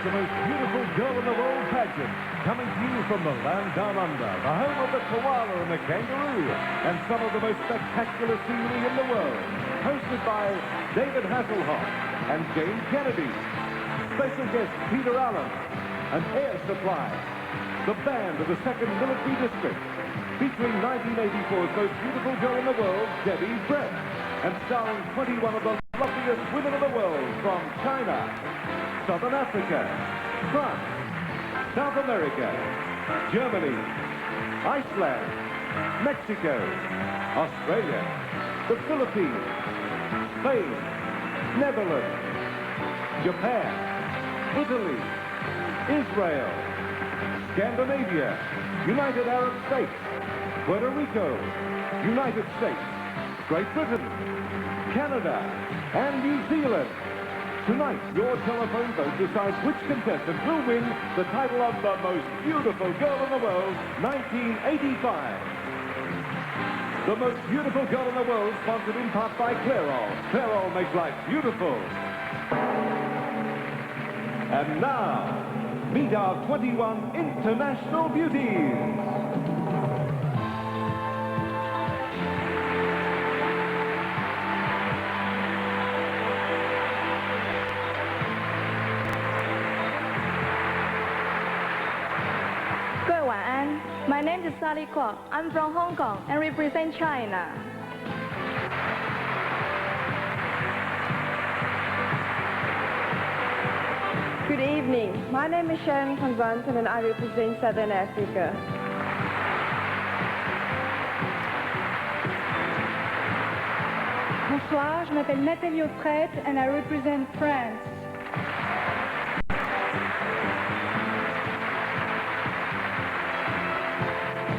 the most beautiful girl in the world pageant, coming to you from the land down under, the home of the koala and the kangaroo, and some of the most spectacular scenery in the world. Hosted by David Hasselhoff and James Kennedy. Special guest Peter Allen and Air Supply, the band of the 2nd Military District, featuring 1984's most beautiful girl in the world, Debbie Brett, and starring 21 of the luckiest women in the world from China, Southern Africa, France, South America, Germany, Iceland, Mexico, Australia, the Philippines, Spain, Netherlands, Japan, Italy, Israel, Scandinavia, United Arab States, Puerto Rico, United States, Great Britain, Canada, and New Zealand. Tonight, your telephone vote decides which contestant will win the title of the most beautiful girl in the world, 1985. The most beautiful girl in the world, sponsored in part by Clairol. Clairol makes life beautiful. And now, meet our 21 international beauties. My name is Sally Kwok. I'm from Hong Kong and represent China. Good evening. My name is Sharon van Zanten and I represent Southern Africa. Bonsoir, je m'appelle Nathalie Autrette and I represent France.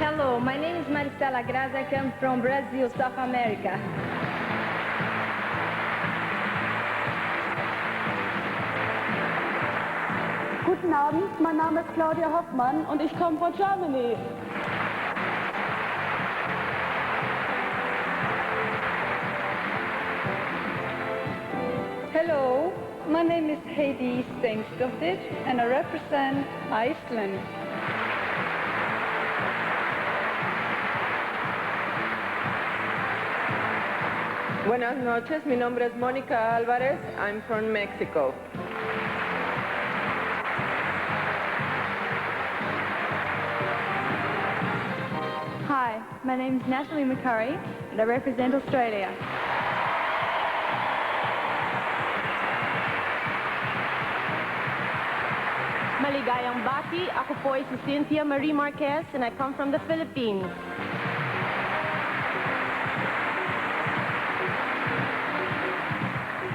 Hello, my name is Maricela Graza. I come from Brazil, South America. Guten Abend, mein Name ist Claudia Hoffmann und ich komme von Germany. Hello, my name is Heidi Stengstoftic and I represent Iceland. Buenas noches, mi nombre es Mónica Álvarez. I'm from Mexico. Hi, my name is Natalie McCurry and I represent Australia. Maligayang bati, ako po ay si Cynthia Marie Marquez and I come from the Philippines.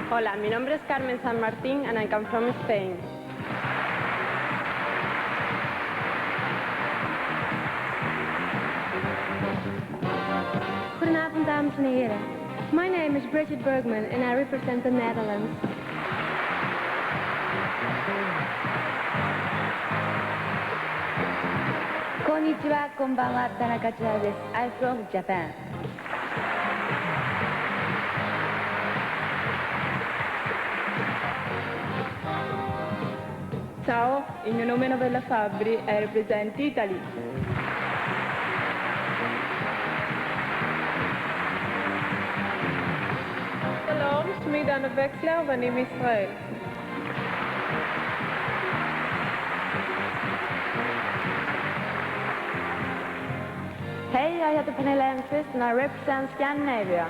Hola, mi nombre es Carmen San Martín and I come from Spain. Goedenavond, dames en heren. My name is Bridget Bergman and I represent the Netherlands. Konnichiwa, konbanwa, Tanaka Chua desu. I'm from Japan. Ciao, il mio nome è Novella Fabbri e I represent Italy. Shalom, שמי דנה וקסלר ואני מישראל. Hej, jag heter Pernilla Elmqvist and I represent Scandinavia.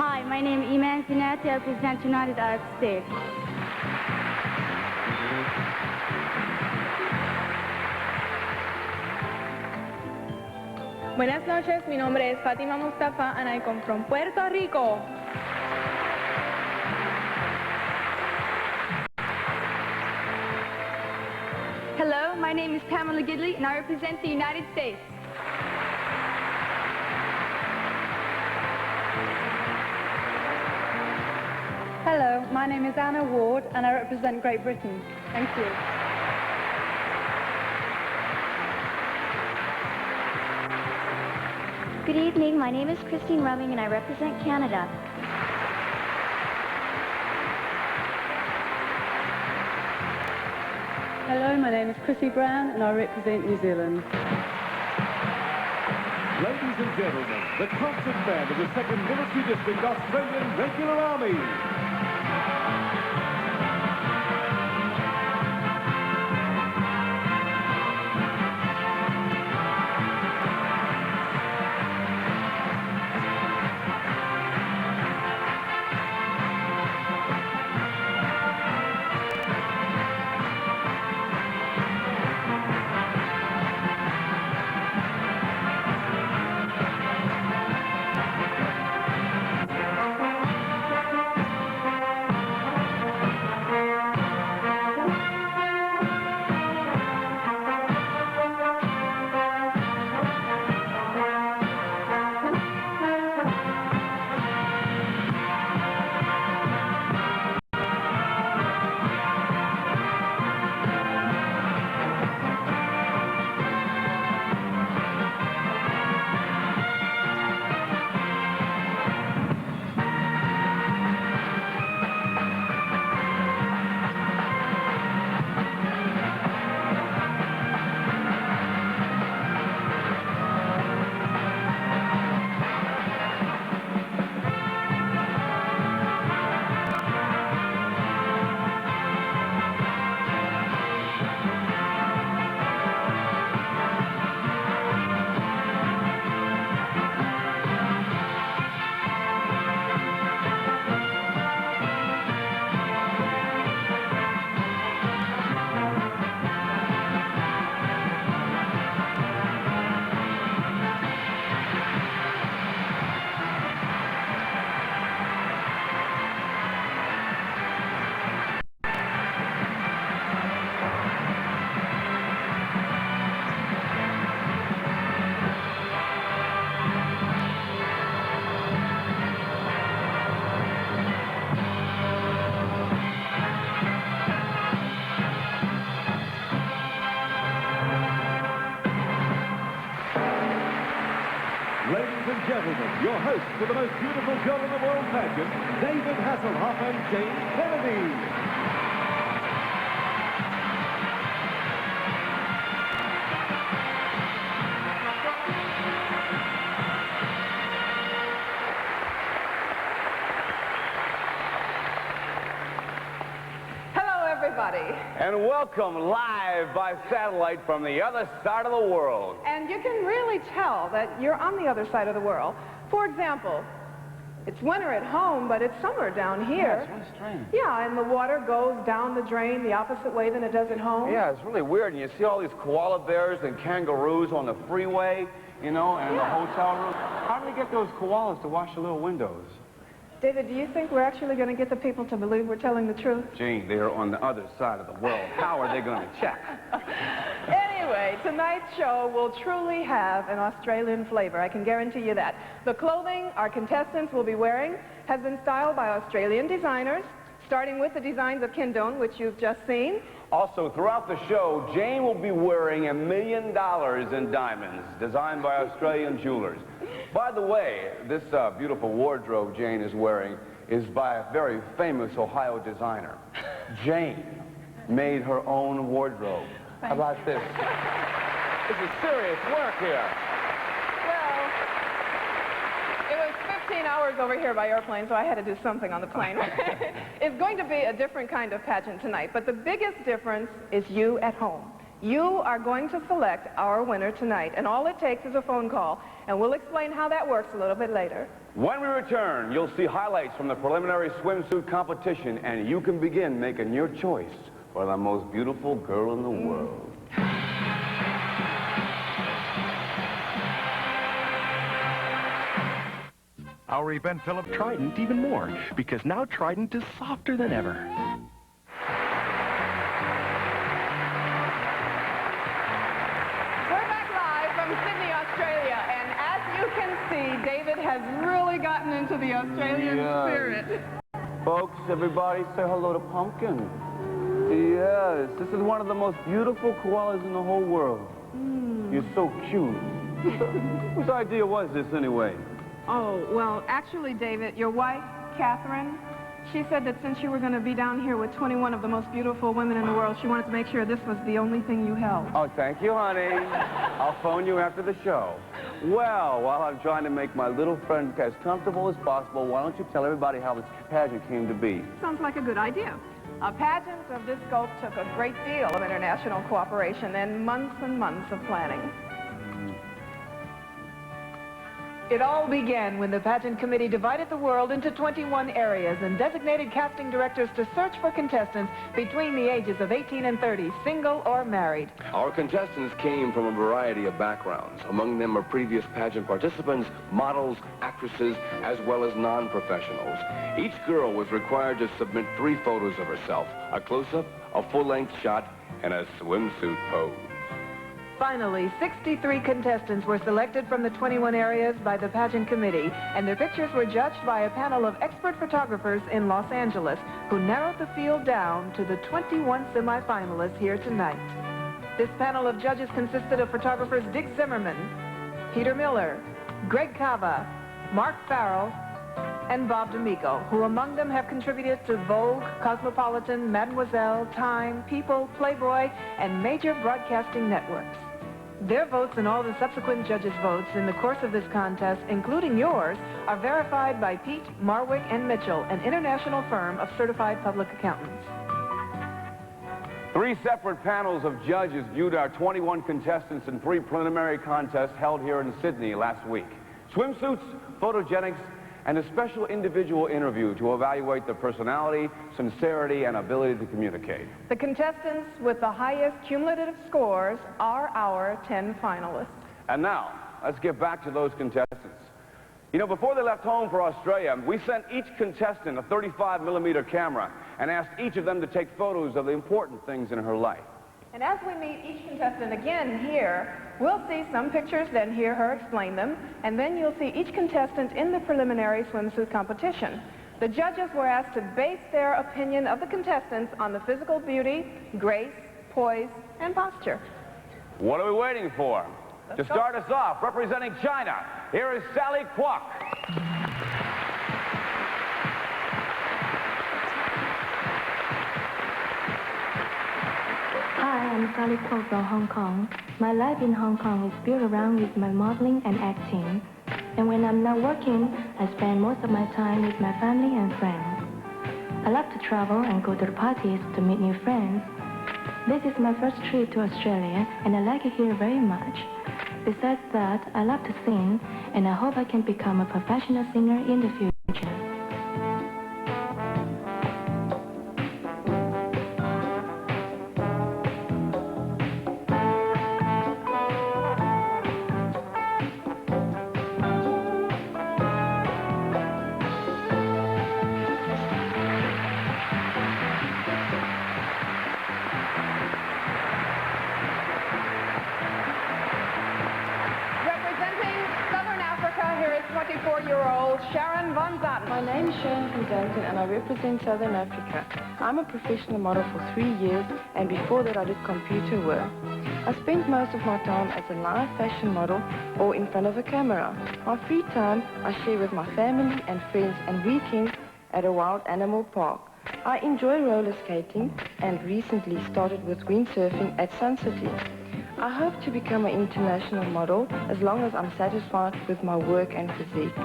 Hi, my name is Iman Sinati. I represent United Arab States. Buenas noches, mi nombre es Fátima Mustafa and I come from Puerto Rico. Hello, my name is Pamela Gidley and I represent the United States. Hello, my name is Anna Ward and I represent Great Britain. Thank you. Good evening. My name is Christine Rumming, and I represent Canada. Hello, my name is Chrissy Brown, and I represent New Zealand. Ladies and gentlemen, the concert band of the 2nd Military District Australian Regular Army. Ladies and gentlemen, your hosts for the most beautiful girl in the world pageant, David Hasselhoff and Jane Kennedy. Everybody. And welcome live by satellite from the other side of the world. And you can really tell that you're on the other side of the world. For example, it's winter at home, but it's summer down here. Yeah, it's really strange. Yeah, and the water goes down the drain the opposite way than it does at home. Yeah, it's really weird. And you see all these koala bears and kangaroos on the freeway, you know, and the hotel room. How do they get those koalas to wash the little windows? David, do you think we're actually going to get the people to believe we're telling the truth? Jane, they are on the other side of the world. How are they going to check? Anyway, tonight's show will truly have an Australian flavor. I can guarantee you that. The clothing our contestants will be wearing has been styled by Australian designers, starting with the designs of Kindone, which you've just seen. Also, throughout the show, Jane will be wearing $1 million in diamonds, designed by Australian jewelers. By the way, this beautiful wardrobe Jane is wearing is by a very famous Ohio designer. Jane made her own wardrobe. How about this? This is serious work here. Well, it was 15 hours over here by airplane, so I had to do something on the plane. It's going to be a different kind of pageant tonight, but the biggest difference is you at home. You are going to select our winner tonight, and all it takes is a phone call, and we'll explain how that works a little bit later. When we return, you'll see highlights from the preliminary swimsuit competition, and you can begin making your choice for the most beautiful girl in the world. Our event Philip Trident even more, because now Trident is softer than ever. Sydney, Australia, and as you can see, David has really gotten into the Australian spirit. Folks, everybody say hello to Pumpkin. Yes, this is one of the most beautiful koalas in the whole world. You're so cute. Whose idea was this, anyway? Oh, well, actually, David, your wife, Catherine, she said that since you were going to be down here with 21 of the most beautiful women in the world, she wanted to make sure this was the only thing you held. Oh, thank you, honey. I'll phone you after the show. Well, while I'm trying to make my little friend as comfortable as possible, why don't you tell everybody how this pageant came to be? Sounds like a good idea. A pageant of this scope took a great deal of international cooperation and months of planning. It all began when the pageant committee divided the world into 21 areas and designated casting directors to search for contestants between the ages of 18 and 30, single or married. Our contestants came from a variety of backgrounds. Among them are previous pageant participants, models, actresses, as well as non-professionals. Each girl was required to submit 3 photos of herself, a close-up, a full-length shot, and a swimsuit pose. Finally, 63 contestants were selected from the 21 areas by the pageant committee, and their pictures were judged by a panel of expert photographers in Los Angeles, who narrowed the field down to the 21 semifinalists here tonight. This panel of judges consisted of photographers Dick Zimmerman, Peter Miller, Greg Cava, Mark Farrell, and Bob D'Amico, who among them have contributed to Vogue, Cosmopolitan, Mademoiselle, Time, People, Playboy, and major broadcasting networks. Their votes and all the subsequent judges' votes in the course of this contest, including yours, are verified by Pete, Marwick, and Mitchell, an international firm of certified public accountants. 3 separate panels of judges viewed our 21 contestants in 3 preliminary contests held here in Sydney last week. Swimsuits, photogenics, and a special individual interview to evaluate their personality, sincerity, and ability to communicate. The contestants with the highest cumulative scores are our 10 finalists. And now, let's get back to those contestants. You know, before they left home for Australia, we sent each contestant a 35mm camera and asked each of them to take photos of the important things in her life. And as we meet each contestant again here, we'll see some pictures, then hear her explain them, and then you'll see each contestant in the preliminary swimsuit competition. The judges were asked to base their opinion of the contestants on the physical beauty, grace, poise, and posture. What are we waiting for? To start us off, representing China, here is Sally Kwok. Hi, I'm Sally Kwok from Hong Kong. My life in Hong Kong is built around with my modeling and acting. And when I'm not working, I spend most of my time with my family and friends. I love to travel and go to the parties to meet new friends. This is my first trip to Australia, and I like it here very much. Besides that, I love to sing, and I hope I can become a professional singer in the future. Here is 24-year-old Sharon Van Zanten. My name is Sharon Van Zanten and I represent Southern Africa. I'm a professional model for 3 years, and before that I did computer work. I spent most of my time as a live fashion model or in front of a camera. My free time I share with my family and friends and weekends at a wild animal park. I enjoy roller skating and recently started with windsurfing at Sun City. I hope to become an international model as long as I'm satisfied with my work and physique.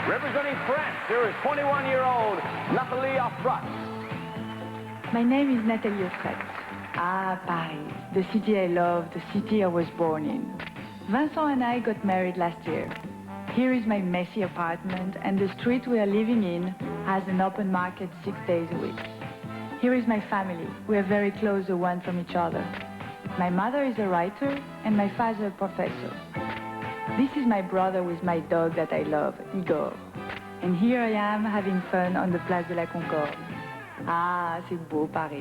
Representing France, here is 21-year-old Nathalie Offrat. My name is Nathalie Offrat. Ah, Paris, the city I love, the city I was born in. Vincent and I got married last year. Here is my messy apartment, and the street we are living in has an open market 6 days a week. Here is my family. We are very close the one from each other. My mother is a writer, and my father a professor. This is my brother with my dog that I love, Igor. And here I am having fun on the Place de la Concorde. Ah, c'est beau Paris.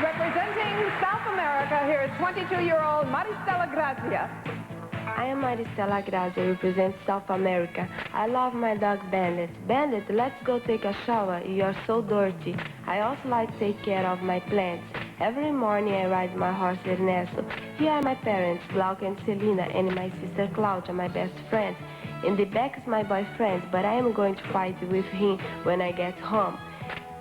Representing South America, here is 22-year-old Maristela Grazia. I am Maristela Grazia, represent South America. I love my dog Bandit. Bandit, let's go take a shower. You are so dirty. I also like to take care of my plants. Every morning I ride my horse Ernesto. Here are my parents, Glauca and Selena, and my sister Claudia, my best friend. In the back is my boyfriend, but I am going to fight with him when I get home.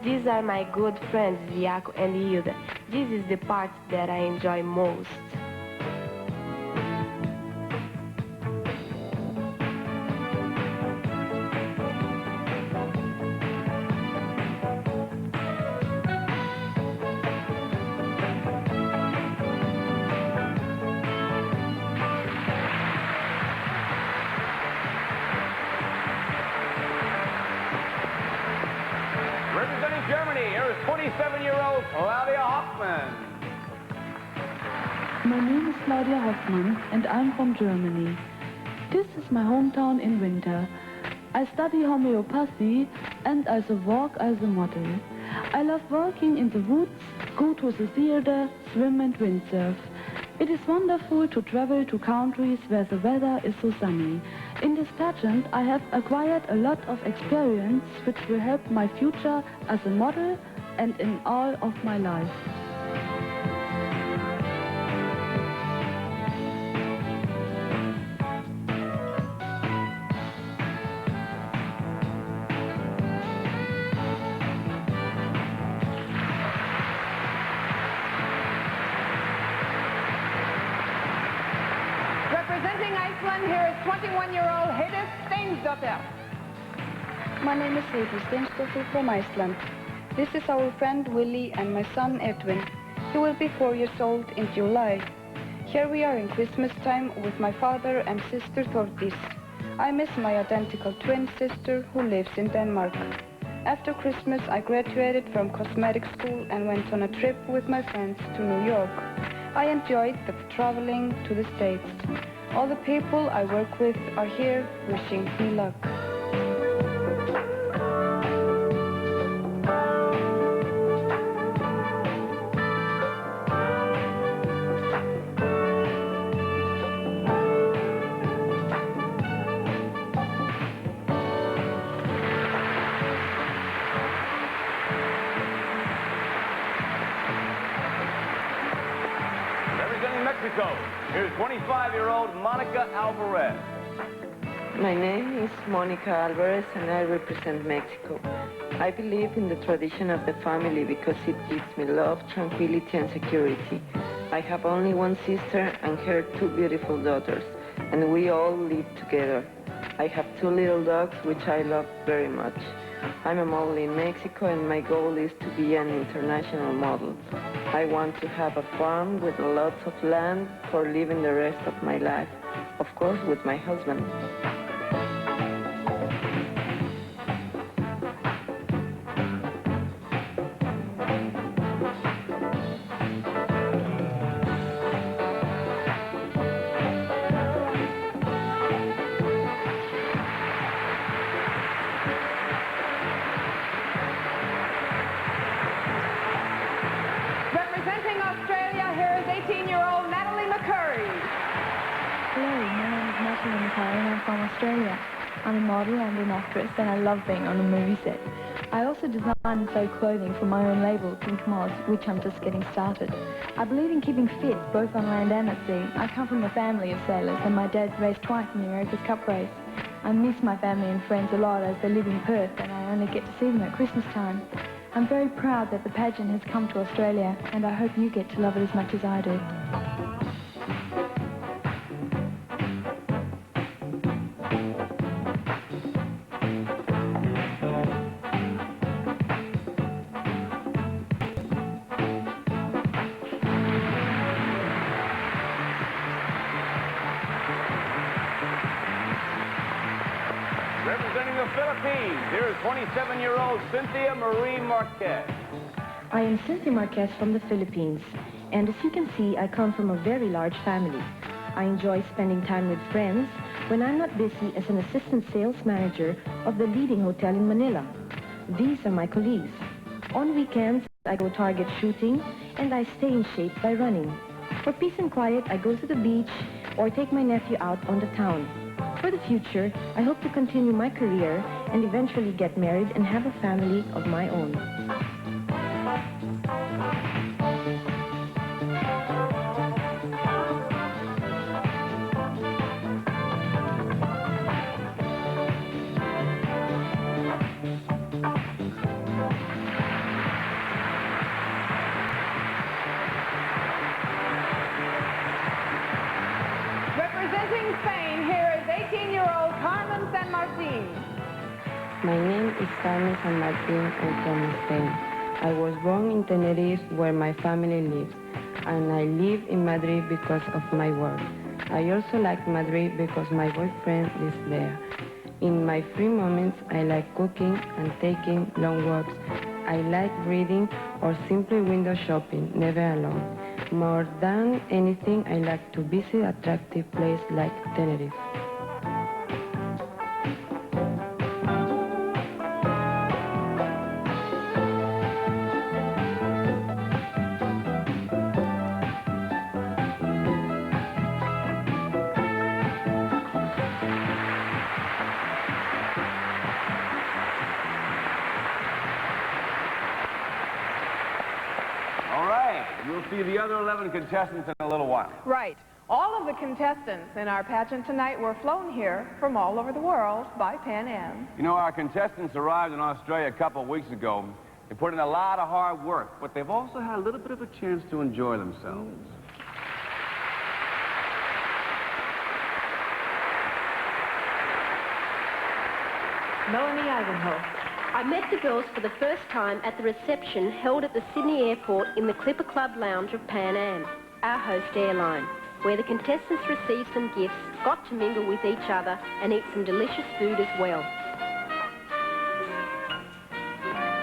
These are my good friends, Viaco and Hilda. This is the part that I enjoy most. Representing Germany, here is 27-year-old Claudia Hoffmann. My name is Claudia Hoffmann and I'm from Germany. This is my hometown in winter. I study homeopathy and also work as a model. I love working in the woods, go to the theater, swim and windsurf. It is wonderful to travel to countries where the weather is so sunny. In this pageant, I have acquired a lot of experience which will help my future as a model and in all of my life. Representing Iceland, here is 21-year-old Heiðis Steinsdóttir. My name is Heiðis Steinsdóttir from Iceland. This is our friend Willie and my son Edwin. He will be 4 years old in July. Here we are in Christmas time with my father and sister Thordís. I miss my identical twin sister who lives in Denmark. After Christmas, I graduated from cosmetic school and went on a trip with my friends to New York. I enjoyed the traveling to the States. All the people I work with are here wishing me luck. Representing Mexico, here's 25-year-old Monica Alvarez. My name is Monica Alvarez and I represent Mexico. I believe in the tradition of the family because it gives me love, tranquility and security. I have only one sister and her two beautiful daughters, and we all live together. I have two little dogs which I love very much. I'm a model in Mexico and my goal is to be an international model. I want to have a farm with lots of land for living the rest of my life, of course with my husband. Representing Australia, here is 18-year-old Natalie McCurry. Hello, my name is Natalie McCurry and I'm from Australia. I'm a model and an actress and I love being on a movie set. I also design and sew clothing for my own label, Pink Mods, which I'm just getting started. I believe in keeping fit, both on land and at sea. I come from a family of sailors and my dad raced twice in the America's Cup race. I miss my family and friends a lot as they live in Perth and I only get to see them at Christmas time. I'm very proud that the pageant has come to Australia and I hope you get to love it as much as I do. representing the Philippines, here is 27-year-old Cynthia Marie Marquez. I am Cynthia Marquez from the Philippines, and as you can see, I come from a very large family. I enjoy spending time with friends when I'm not busy as an assistant sales manager of the leading hotel in Manila. These are my colleagues. On weekends, I go target shooting, and I stay in shape by running. For peace and quiet, I go to the beach or take my nephew out on the town. For the future, I hope to continue my career and eventually get married and have a family of my own. Representing Spain, here is 18-year-old Carmen San Martin. My name is Carmen San Martin. I'm from Spain. I was born in Tenerife, where my family lives, and I live in Madrid because of my work. I also like Madrid because my boyfriend lives there. In my free moments, I like cooking and taking long walks. I like reading or simply window shopping, never alone. More than anything, I like to visit attractive places like Tenerife. All right, you'll see the other 11 contestants in a little while. Right. All of the contestants in our pageant tonight were flown here from all over the world by Pan Am. You know, our contestants arrived in Australia a couple of weeks ago. They put in a lot of hard work, but they've also had a little bit of a chance to enjoy themselves. Melanie Ivanhoe. I met the girls for the first time at the reception held at the Sydney Airport in the Clipper Club Lounge of Pan Am, our host airline, where the contestants received some gifts, got to mingle with each other and eat some delicious food as well.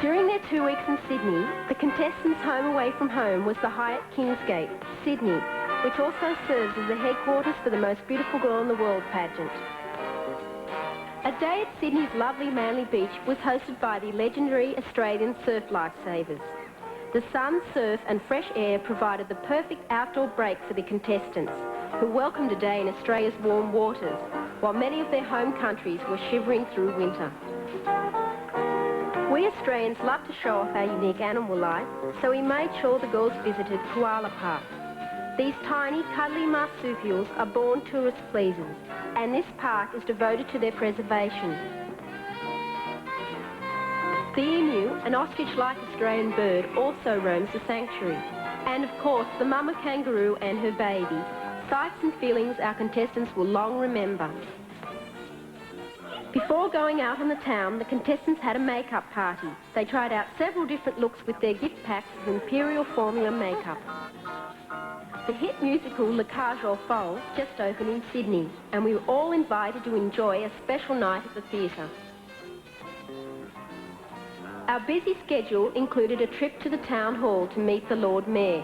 During their 2 weeks in Sydney, the contestants' home away from home was the Hyatt Kingsgate, Sydney, which also serves as the headquarters for the Most Beautiful Girl in the World pageant. A day at Sydney's lovely Manly Beach was hosted by the legendary Australian surf lifesavers. The sun, surf and fresh air provided the perfect outdoor break for the contestants, who welcomed a day in Australia's warm waters, while many of their home countries were shivering through winter. We Australians love to show off our unique animal life, so we made sure the girls visited Koala Park. These tiny, cuddly marsupials are born tourist pleasers, and this park is devoted to their preservation. The emu, an ostrich-like Australian bird, also roams the sanctuary. And of course, the mama kangaroo and her baby, sights and feelings our contestants will long remember. Before going out on the town, the contestants had a makeup party. They tried out several different looks with their gift packs of Imperial Formula makeup. The hit musical Le Cage aux Folles just opened in Sydney, and we were all invited to enjoy a special night at the theatre. Our busy schedule included a trip to the town hall to meet the Lord Mayor.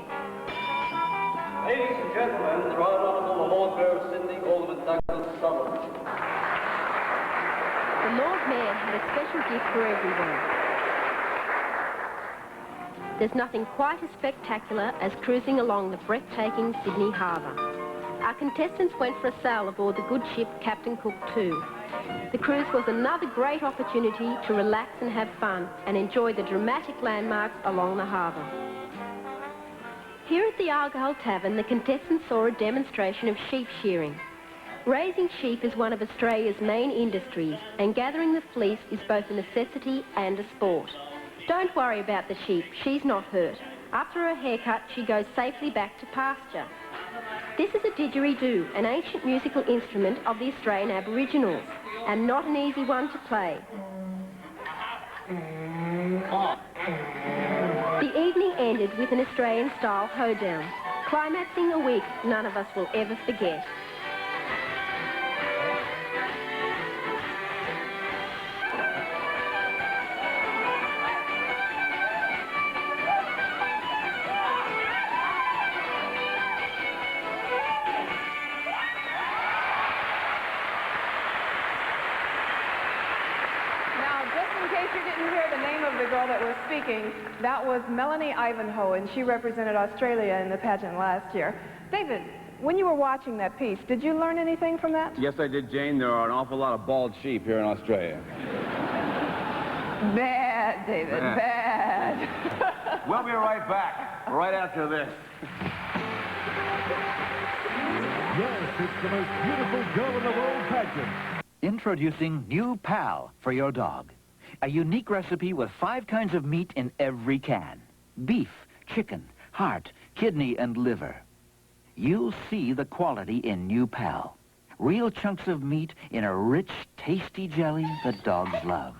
Ladies and gentlemen, the Right Honourable Lord Mayor of Sydney, Alderman Douglas Sutherland. The Lord Mayor had a special gift for everyone. There's nothing quite as spectacular as cruising along the breathtaking Sydney Harbour. Our contestants went for a sail aboard the good ship Captain Cook II. The cruise was another great opportunity to relax and have fun and enjoy the dramatic landmarks along the harbour. Here at the Argyle Tavern, the contestants saw a demonstration of sheep shearing. Raising sheep is one of Australia's main industries, and gathering the fleece is both a necessity and a sport. Don't worry about the sheep, she's not hurt. After her haircut, she goes safely back to pasture. This is a didgeridoo, an ancient musical instrument of the Australian Aboriginals, and not an easy one to play. The evening ended with an Australian-style hoedown, climaxing a week none of us will ever forget. Now, just in case you didn't hear the name of the girl that was speaking, that was Melanie Ivanhoe, and she represented Australia in the pageant last year. David, when you were watching that piece, did you learn anything from that? Yes, I did, Jane. There are an awful lot of bald sheep here in Australia. Bad, David, bad. We'll be right back, right after this. Yes, it's the most beautiful girl in the world pageant. Introducing New Pal for your dog. A unique recipe with 5 kinds of meat in every can. Beef, chicken, heart, kidney, and liver. You'll see the quality in New Pal. Real chunks of meat in a rich, tasty jelly that dogs love.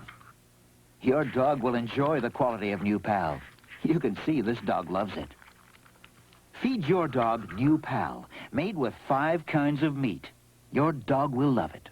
Your dog will enjoy the quality of New Pal. You can see this dog loves it. Feed your dog New Pal, made with 5 kinds of meat. Your dog will love it.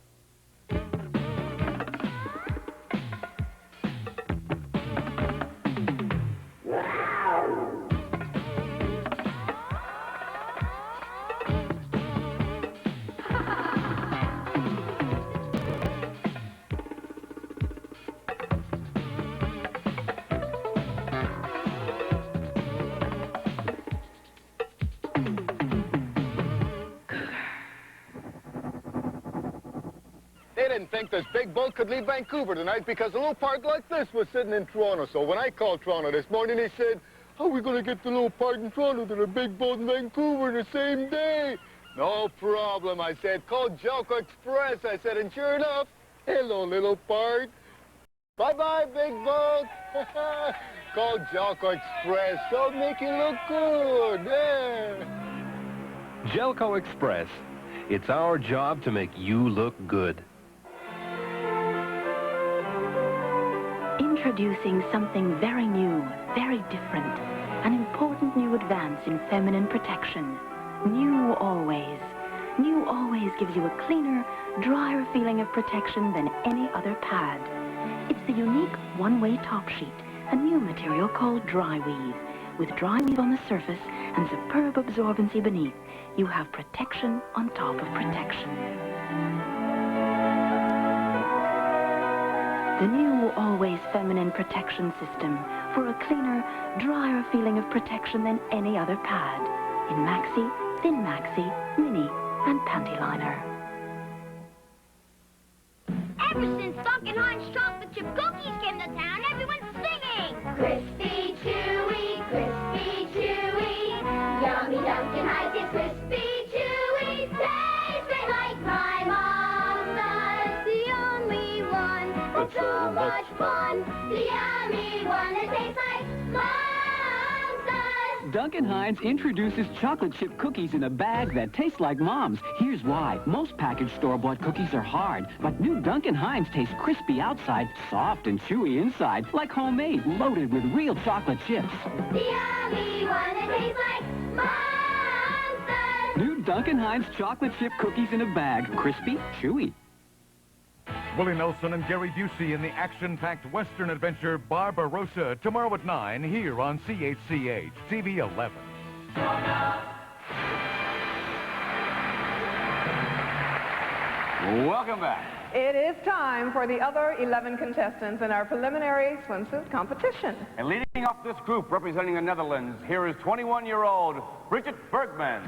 They didn't think this big boat could leave Vancouver tonight because a little part like this was sitting in Toronto. So when I called Toronto this morning, they said, how are we going to get the little part in Toronto to the big boat in Vancouver the same day? No problem, I said. Call Jalco Express, I said, and sure enough, hello, little part. Bye-bye, big boat. Call Jalco Express, so make you look good. Yeah. Jalco Express. It's our job to make you look good. Introducing something very new, very different. An important new advance in feminine protection. New Always. New Always gives you a cleaner, drier feeling of protection than any other pad. It's the unique one-way top sheet, a new material called Dry Weave. With dry weave on the surface and superb absorbency beneath, you have protection on top of protection. The new Always Feminine Protection System for a cleaner, drier feeling of protection than any other pad. In Maxi, Thin Maxi, Mini, and Panty Liner. Ever since Duncan Hines chocolate chip cookies came to town, everyone's singing! Crispy, chewy, crispy, chewy. Yummy Duncan Hines is crispy, chewy. Tastes like my mom does. The only one that's so much fun. The yummy one that tastes like mom does. Duncan Hines introduces chocolate chip cookies in a bag that tastes like Mom's. Here's why. Most packaged store-bought cookies are hard, but new Duncan Hines taste crispy outside, soft and chewy inside, like homemade, loaded with real chocolate chips. The yummy one that tastes like Mom's does. New Duncan Hines chocolate chip cookies in a bag. Crispy, chewy. Willie Nelson and Gary Busey in the action-packed Western adventure Barbarossa tomorrow at 9 here on CHCH TV 11. Welcome back. It is time for the other 11 contestants in our preliminary swimsuit competition. And leading off this group, representing the Netherlands, here is 21-year-old Bridget Bergman.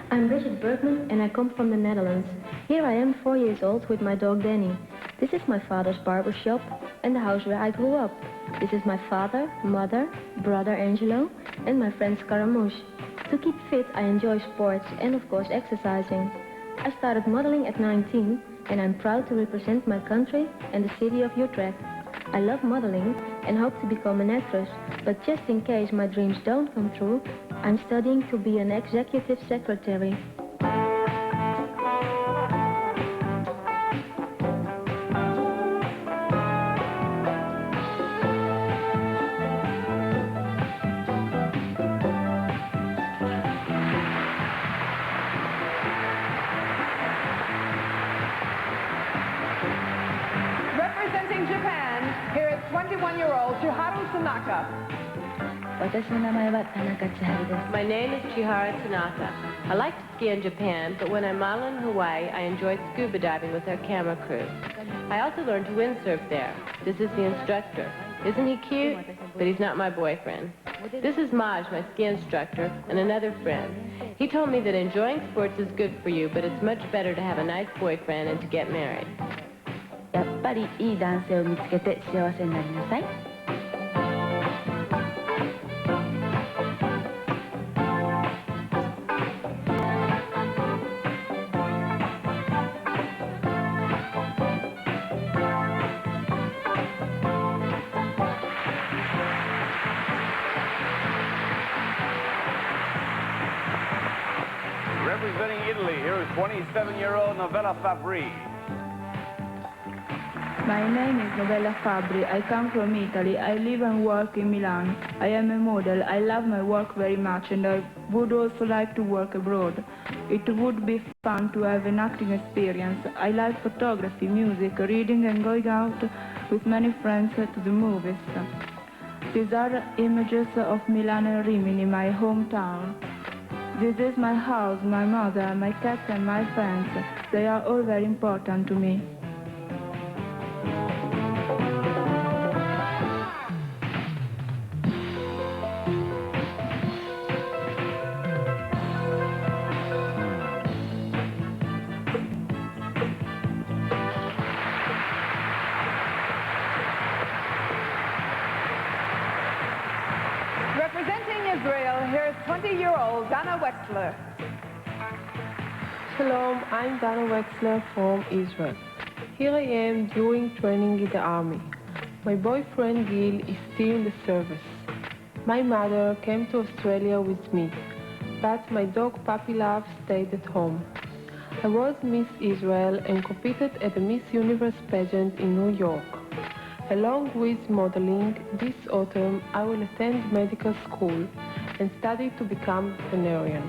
I'm Bridget Bergman and I come from the Netherlands. Here I am, 4 years old, with my dog Danny. This is my father's barber shop and the house where I grew up. This is my father, mother, brother Angelo, and my friend Scaramouche. To keep fit, I enjoy sports and of course exercising. I started modeling at 19 and I'm proud to represent my country and the city of Utrecht. I love modeling and hope to become an actress, but just in case my dreams don't come true, I'm studying to be an executive secretary. Representing Japan, here is 21-year-old Chiharu Tanaka. 私の名前は田中千春です。 My name is Chihara Tanaka. I like to ski in Japan, but when I'm modeling in Hawaii, I enjoy scuba diving with our camera crew. I also learned to windsurf there. This is the instructor. Isn't he cute? But he's not my boyfriend. This is Maj, my ski instructor, and another friend. He told me that enjoying sports is good for you, but it's much better to have a nice boyfriend and to get married. やっぱりいい男性を見つけて幸せになりなさい。 Representing Italy, here is 27-year-old Novella Fabri. My name is Novella Fabri. I come from Italy. I live and work in Milan. I am a model. I love my work very much and I would also like to work abroad. It would be fun to have an acting experience. I like photography, music, reading and going out with many friends to the movies. These are images of Milan and Rimini, my hometown. This is my house, my mother, my cat and my friends. They are all very important to me. Representing Israel, here is 20-year-old Dana Wexler. Shalom, I'm Dana Wexler from Israel. Here I am doing training in the army. My boyfriend Gil is still in the service. My mother came to Australia with me, but my dog Puppy Love stayed at home. I was Miss Israel and competed at the Miss Universe pageant in New York. Along with modeling, this autumn I will attend medical school and study to become a veterinarian.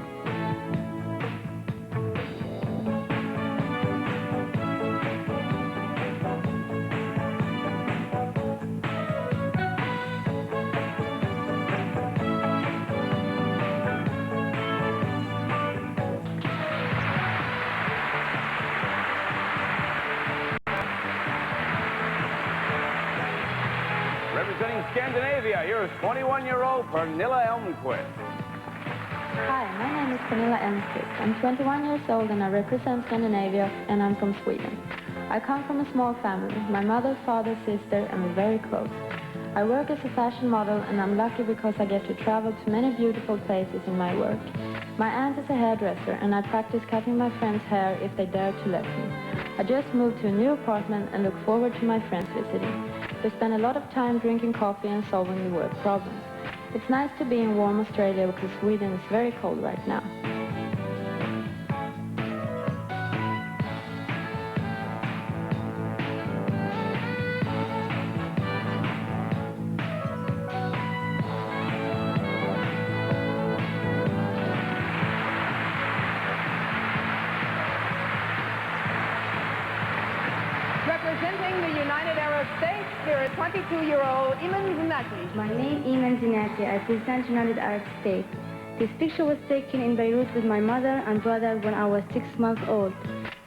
Representing Scandinavia, here is 21-year-old Pernilla Elmquist. Hi, my name is Pernilla Elmquist. I'm 21 years old and I represent Scandinavia and I'm from Sweden. I come from a small family. My mother, father, sister and we're very close. I work as a fashion model and I'm lucky because I get to travel to many beautiful places in my work. My aunt is a hairdresser and I practice cutting my friends' hair if they dare to let me. I just moved to a new apartment and look forward to my friends visiting. We spend a lot of time drinking coffee and solving the work problems. It's nice to be in warm Australia because Sweden is very cold right now. Representing the United Arab States, here is 22-year-old Iman Zinati. My name is Iman Zinati. I represent United Arab States. This picture was taken in Beirut with my mother and brother when I was 6 months old.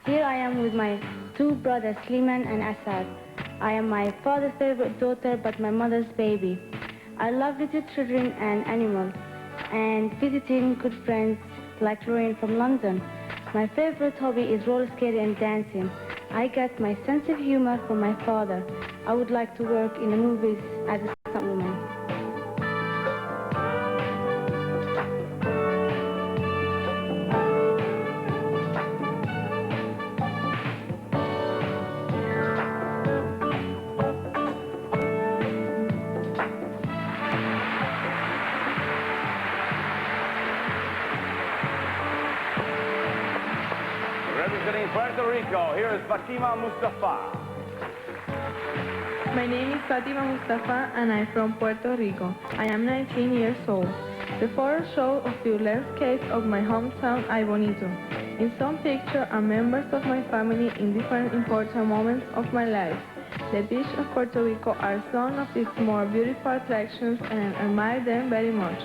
Here I am with my two brothers, Sliman and Assad. I am my father's favorite daughter, but my mother's baby. I love little children and animals, and visiting good friends like Lorraine from London. My favorite hobby is roller skating and dancing. I get my sense of humor from my father. I would like to work in the movies as a stuntwoman. Representing Puerto Rico, here is Fatima Mustafa. My name is Fatima Mustafa and I'm from Puerto Rico. I am 19 years old. The photos show a few landscapes of my hometown, Ay Bonito. In some pictures are members of my family in different important moments of my life. The beaches of Puerto Rico are some of its more beautiful attractions and I admire them very much.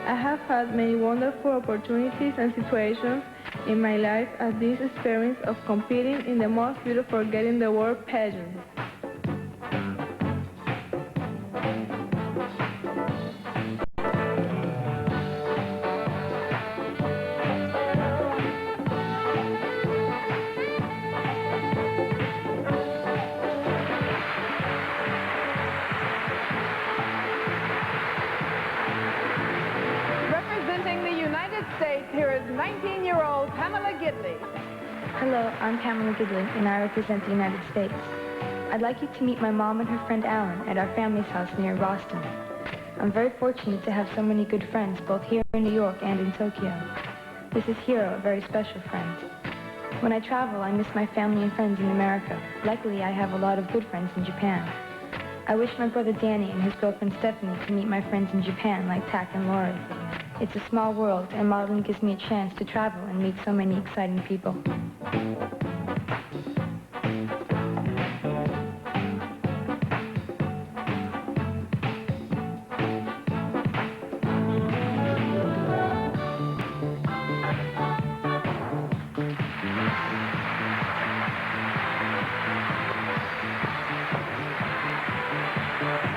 I have had many wonderful opportunities and situations in my life as this experience of competing in the most beautiful Get in the World pageant. States, here is 19-year-old Pamela Gidley. Hello, I'm Pamela Gidley, and I represent the United States. I'd like you to meet my mom and her friend Alan at our family's house near Boston. I'm very fortunate to have so many good friends, both here in New York and in Tokyo. This is Hiro, a very special friend. When I travel, I miss my family and friends in America. Luckily, I have a lot of good friends in Japan. I wish my brother Danny and his girlfriend Stephanie could meet my friends in Japan, like Tak and Lori. It's a small world, and modeling gives me a chance to travel and meet so many exciting people.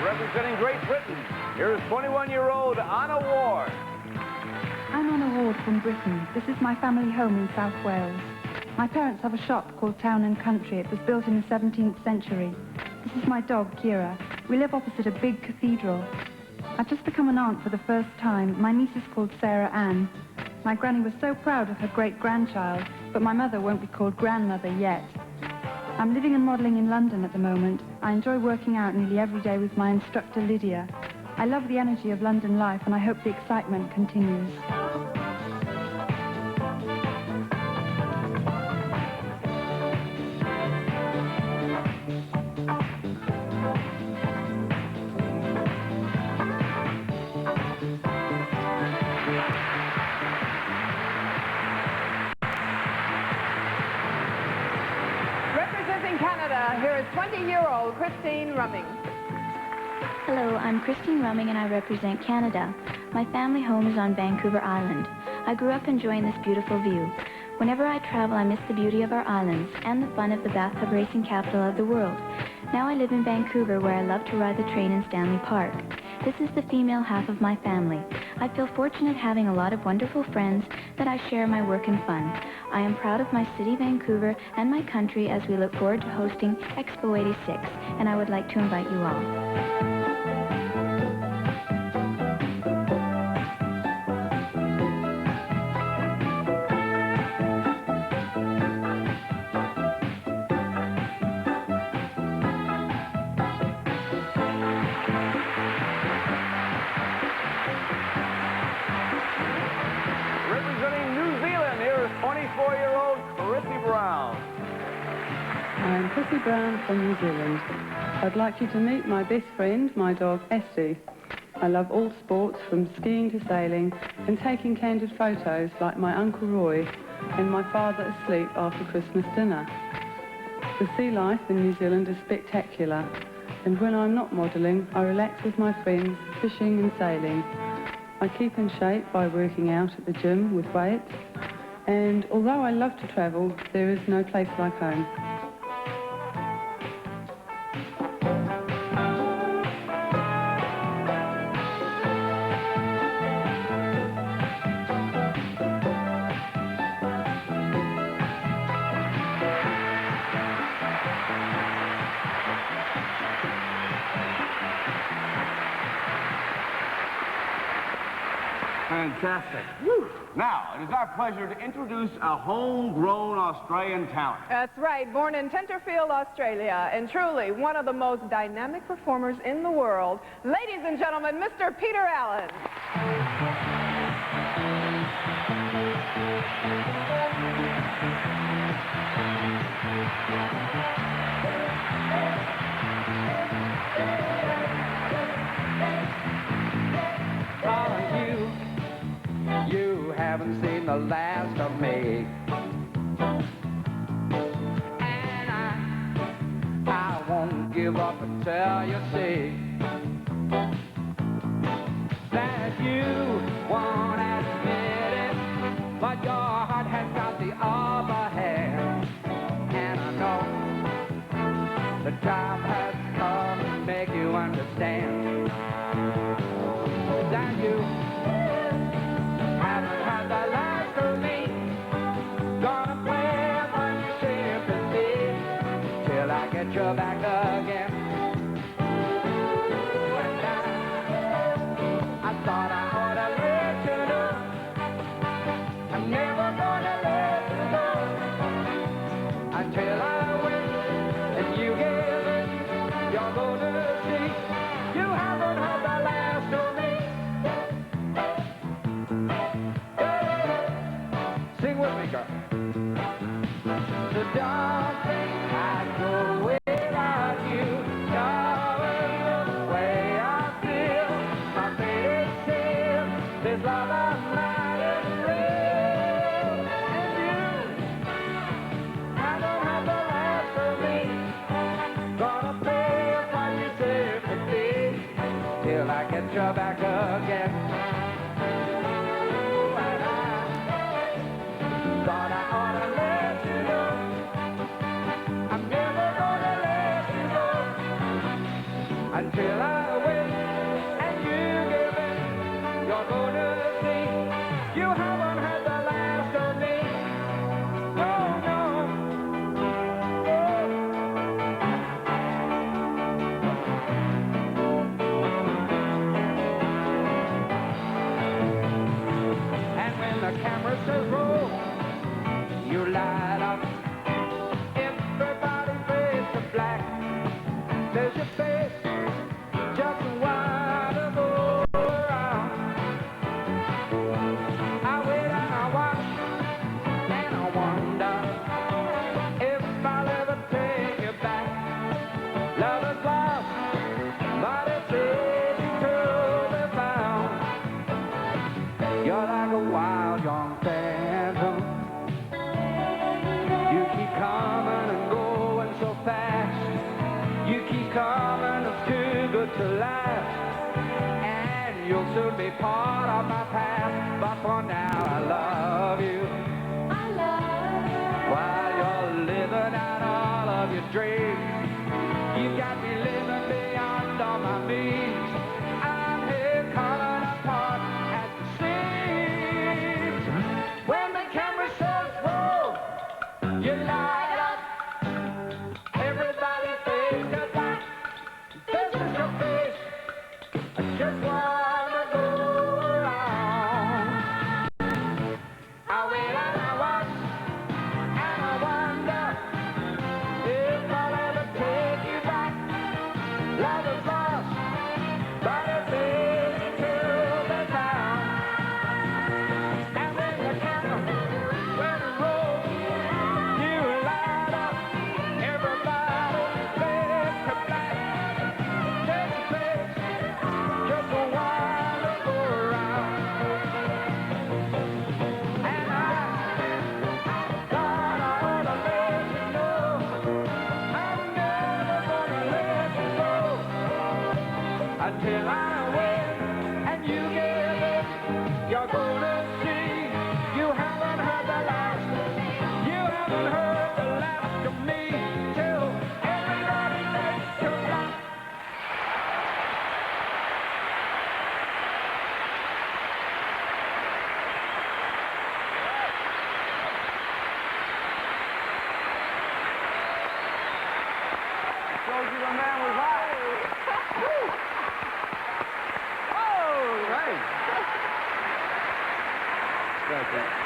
Representing Great Britain, here is 21-year-old Anna Ward. I'm Anna Ward from Britain. This is my family home in South Wales. My parents have a shop called Town and Country. It was built in the 17th century. This is my dog, Kira. We live opposite a big cathedral. I've just become an aunt for the first time. My niece is called Sarah Ann. My granny was so proud of her great-grandchild, but my mother won't be called grandmother yet. I'm living and modelling in London at the moment. I enjoy working out nearly every day with my instructor, Lydia. I love the energy of London life, and I hope the excitement continues. Representing Canada, here is 20-year-old Christine Rumming. Hello, I'm Christine Rumming and I represent Canada. My family home is on Vancouver Island. I grew up enjoying this beautiful view. Whenever I travel, I miss the beauty of our islands and the fun of the bathtub racing capital of the world. Now I live in Vancouver, where I love to ride the train in Stanley Park. This is the female half of my family. I feel fortunate having a lot of wonderful friends that I share my work and fun. I am proud of my city, Vancouver, and my country as we look forward to hosting Expo 86, and I would like to invite you all. Representing New Zealand, here is 24-year-old Chrissy Brown. I'm Chrissy Brown from New Zealand. I'd like you to meet my best friend, my dog Esty. I love all sports, from skiing to sailing, and taking candid photos like my Uncle Roy and my father asleep after Christmas dinner. The sea life in New Zealand is spectacular, and when I'm not modelling, I relax with my friends, fishing and sailing. I keep in shape by working out at the gym with weights, and although I love to travel, there is no place like home. Fantastic. Woo. Now, it is our pleasure to introduce a homegrown Australian talent. That's right, born in Tenterfield, Australia, and truly one of the most dynamic performers in the world. Ladies and gentlemen, Mr. Peter Allen. You haven't seen the last of me. And I won't give up until you see that you won't admit it, but your heart has got the upper hand. And I know the time has come to make you understand that you haven't had the last of me. Gonna play for your sympathy till I get you back again. And I thought I ought to let you know I'm never gonna let you go until I win and you give it. You're gonna see you haven't had the last of me. Sing with me, girl. So don't think I'd go without you, knowing the way I feel. My fate is sealed, this love of mine is real. And you haven't had the last of me. Gonna pay for your sympathy till I get you back again. And I thought I ought to let you know I'm never gonna let you go until I win and you give in. You're gonna see you haven't had the last of me. No, no. And when the camera says roll, you light up. Everybody fades to black. There's your face, just a while to go around. I wait and I watch and I wonder if I'll ever take you back. Love is lost, but it's easy to be found. You're like a wild young phantom. You keep coming and going so fast. You keep coming, it's too good to last. And you'll soon be part of my past. But for now, I love you. I love you. While you're living out all of your dreams, you got me living beyond all my means. I'm here coming apart at the seams. When the camera says roll, you light up. Everybody face to black. This is your face. I just wanna go around. I wait and I watch and I wonder if I'll ever take you back. Love is lost, but it's easy to be found. And when the camera, when it rolls, you light up. Everybody face to black. Take your place, just a while to go around. And I thought I ought to let you know I'm never gonna let you go until I win and you give it. You're gonna see you haven't heard the last. You haven't heard the last of me till everybody makes you laugh. Shows you the man was hot. Oh, right.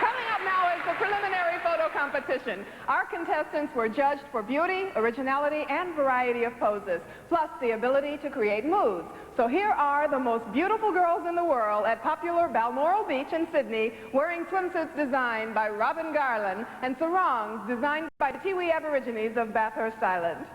Coming up now is the preliminary photo competition. Our contestants were judged for beauty, originality, and variety of poses, plus the ability to create moods. So here are the most beautiful girls in the world at popular Balmoral Beach in Sydney, wearing swimsuits designed by Robin Garland and sarongs designed by the Tiwi Aborigines of Bathurst Island.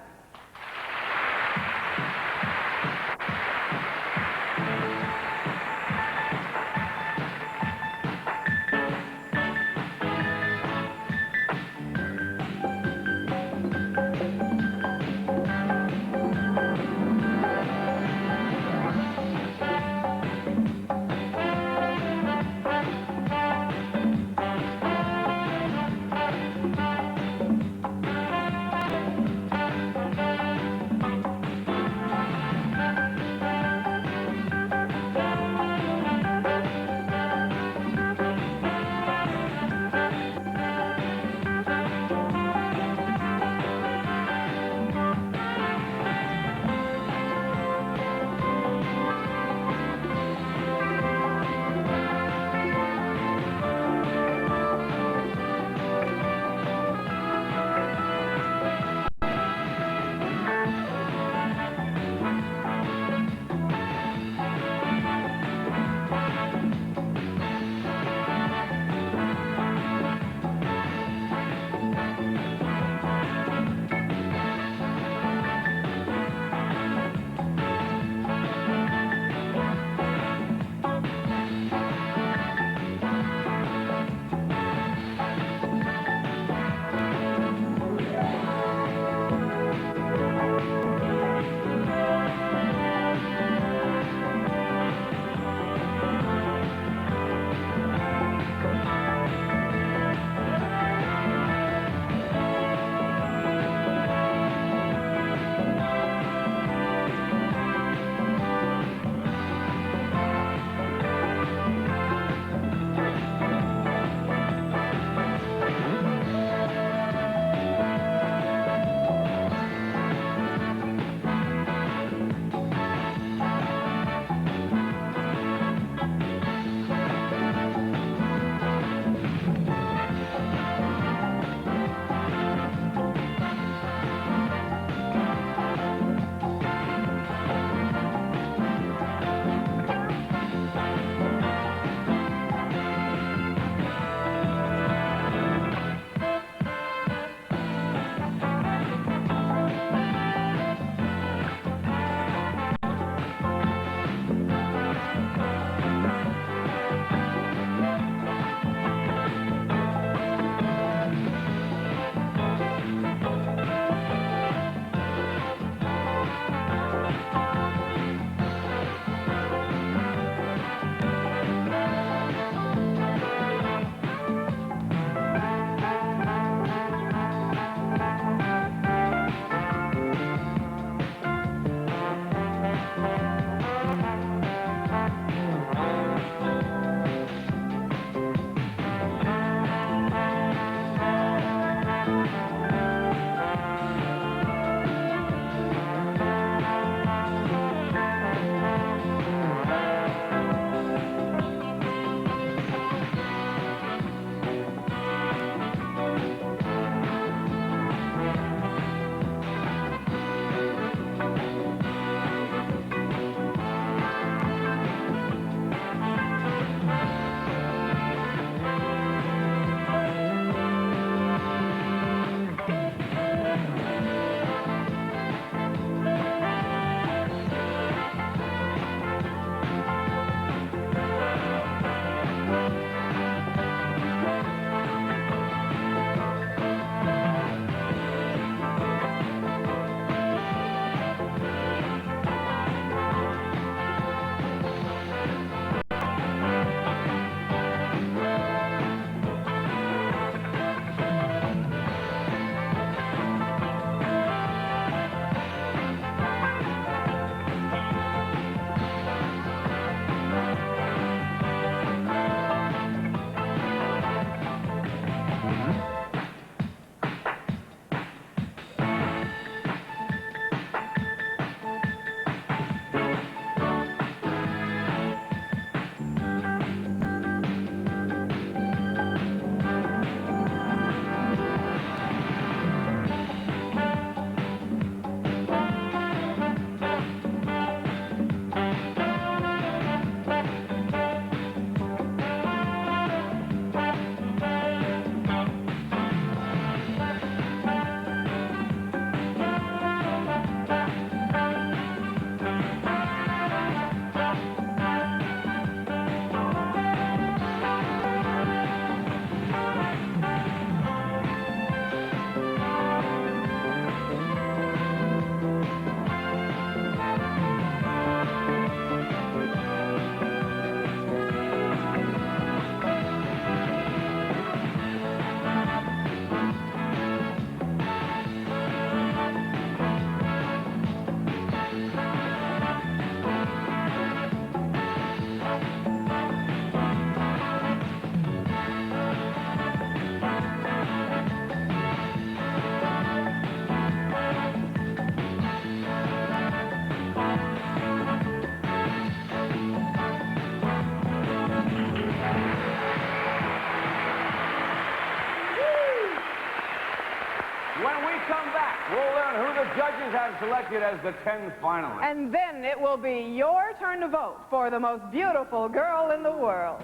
When we come back, we'll learn who the judges have selected as the 10 finalists. And then it will be your turn to vote for the most beautiful girl in the world.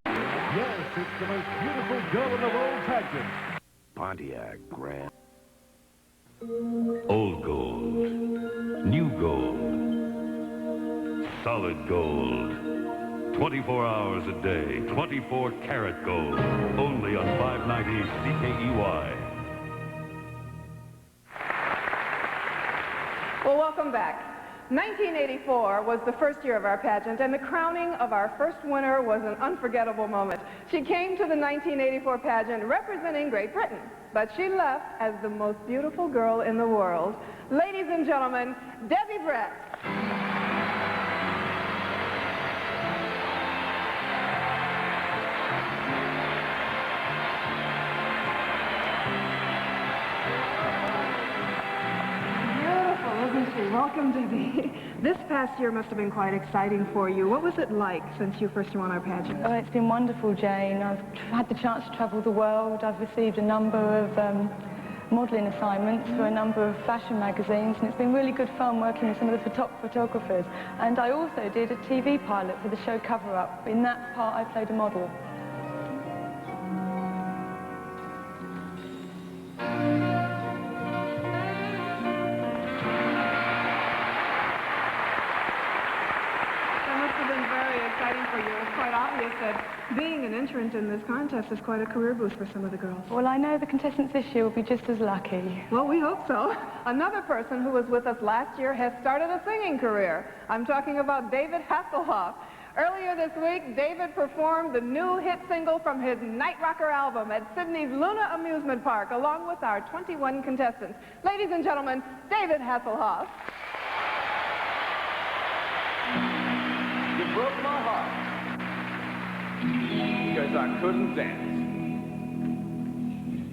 Yes, it's the most beautiful girl in the world pageant. Pontiac Grand. Old gold. New gold. Solid gold. 24 hours a day. 24 karat gold. Only on 590 CKEY. Well, welcome back. 1984 was the first year of our pageant, and the crowning of our first winner was an unforgettable moment. She came to the 1984 pageant representing Great Britain, but she left as the most beautiful girl in the world. Ladies and gentlemen, Debbie Brett. Welcome, Debbie. This past year must have been quite exciting for you. What was it like since you first won our pageant? Oh, it's been wonderful, Jane. I've had the chance to travel the world. I've received a number of modelling assignments for a number of fashion magazines, and it's been really good fun working with some of the photographers. And I also did a TV pilot for the show Cover Up. In that part, I played a model. For you. It's quite obvious that being an entrant in this contest is quite a career boost for some of the girls. Well, I know the contestants this year will be just as lucky. Well, we hope so. Another person who was with us last year has started a singing career. I'm talking about David Hasselhoff. Earlier this week, David performed the new hit single from his Night Rocker album at Sydney's Luna Amusement Park, along with our 21 contestants. Ladies and gentlemen, David Hasselhoff. You broke my heart because I couldn't dance.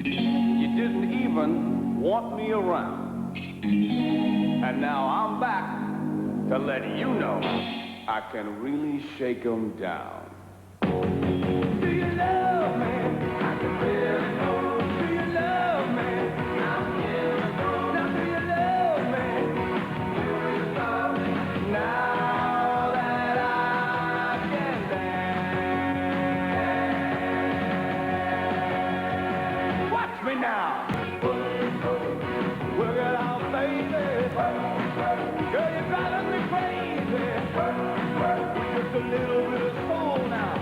You didn't even want me around. And now I'm back to let you know I can really shake 'em down. Do you love me? I can really know. Do you love me? I'm here to know. Now do you love me? Do you love me? Now now. Work it out, baby. Girl, you're driving me crazy. Just a little bit of soul now.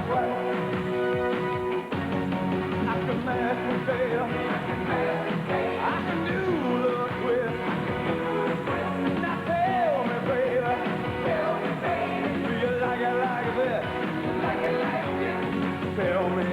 I can mash and fail. I can do the twist. Now tell me, baby. Do you like it like this? Tell me.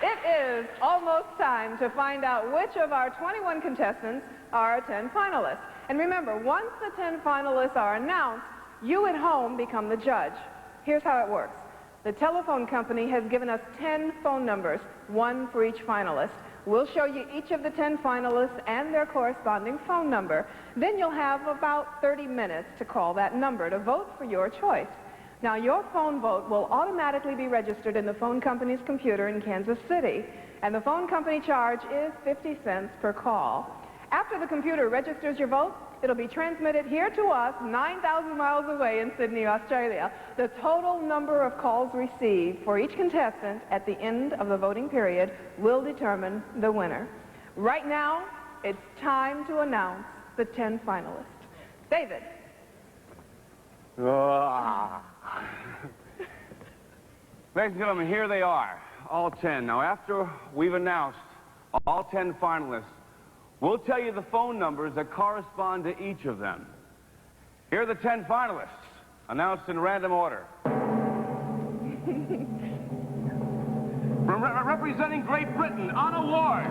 It is almost time to find out which of our 21 contestants are our 10 finalists. And remember, once the 10 finalists are announced, you at home become the judge. Here's how it works. The telephone company has given us 10 phone numbers, one for each finalist. We'll show you each of the 10 finalists and their corresponding phone number. Then you'll have about 30 minutes to call that number to vote for your choice. Now, your phone vote will automatically be registered in the phone company's computer in Kansas City, and the phone company charge is 50 cents per call. After the computer registers your vote, it'll be transmitted here to us 9,000 miles away in Sydney, Australia. The total number of calls received for each contestant at the end of the voting period will determine the winner. Right now, it's time to announce the 10 finalists. David. Ladies and gentlemen, here they are, all 10. Now, after we've announced all 10 finalists, we'll tell you the phone numbers that correspond to each of them. Here are the 10 finalists, announced in random order. Representing Great Britain, Anna Ward.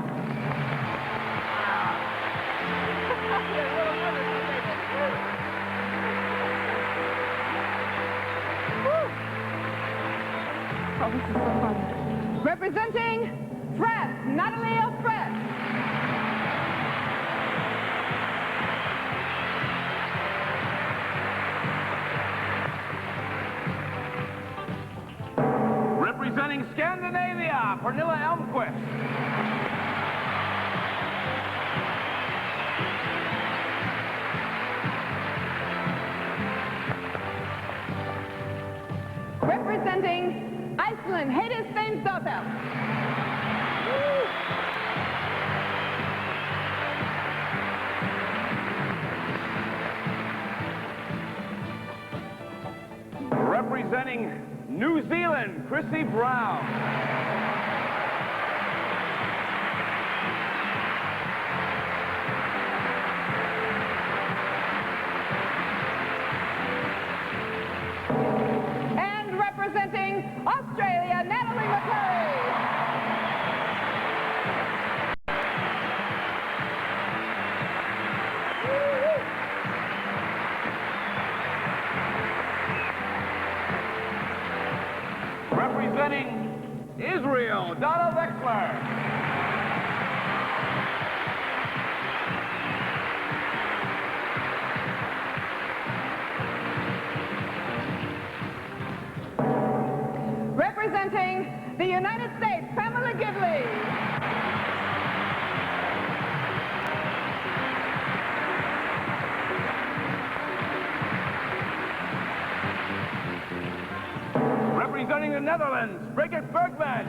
Oh, this is so fun. Representing France, Natalie of France. Representing Scandinavia, Pernilla Elmquist. Representing Iceland, Heiða Steinsdóttir. Representing New Zealand, Chrissy Brown. And representing Australia, Natalie McCurry. Representing Israel, Donna Wexler. Representing the United States, Pamela Gidley. Representing the Netherlands, Brigitte Bergman.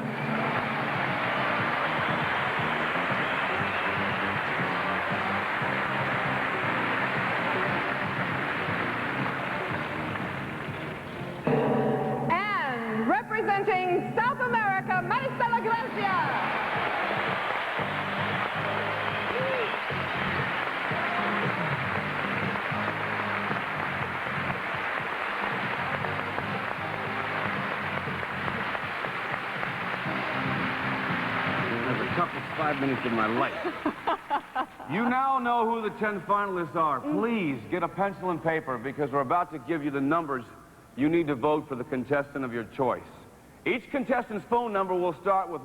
And representing South America, Maricela Gracia. The toughest 5 minutes of my life. You now know who the 10 finalists are. Please get a pencil and paper because we're about to give you the numbers you need to vote for the contestant of your choice. Each contestant's phone number will start with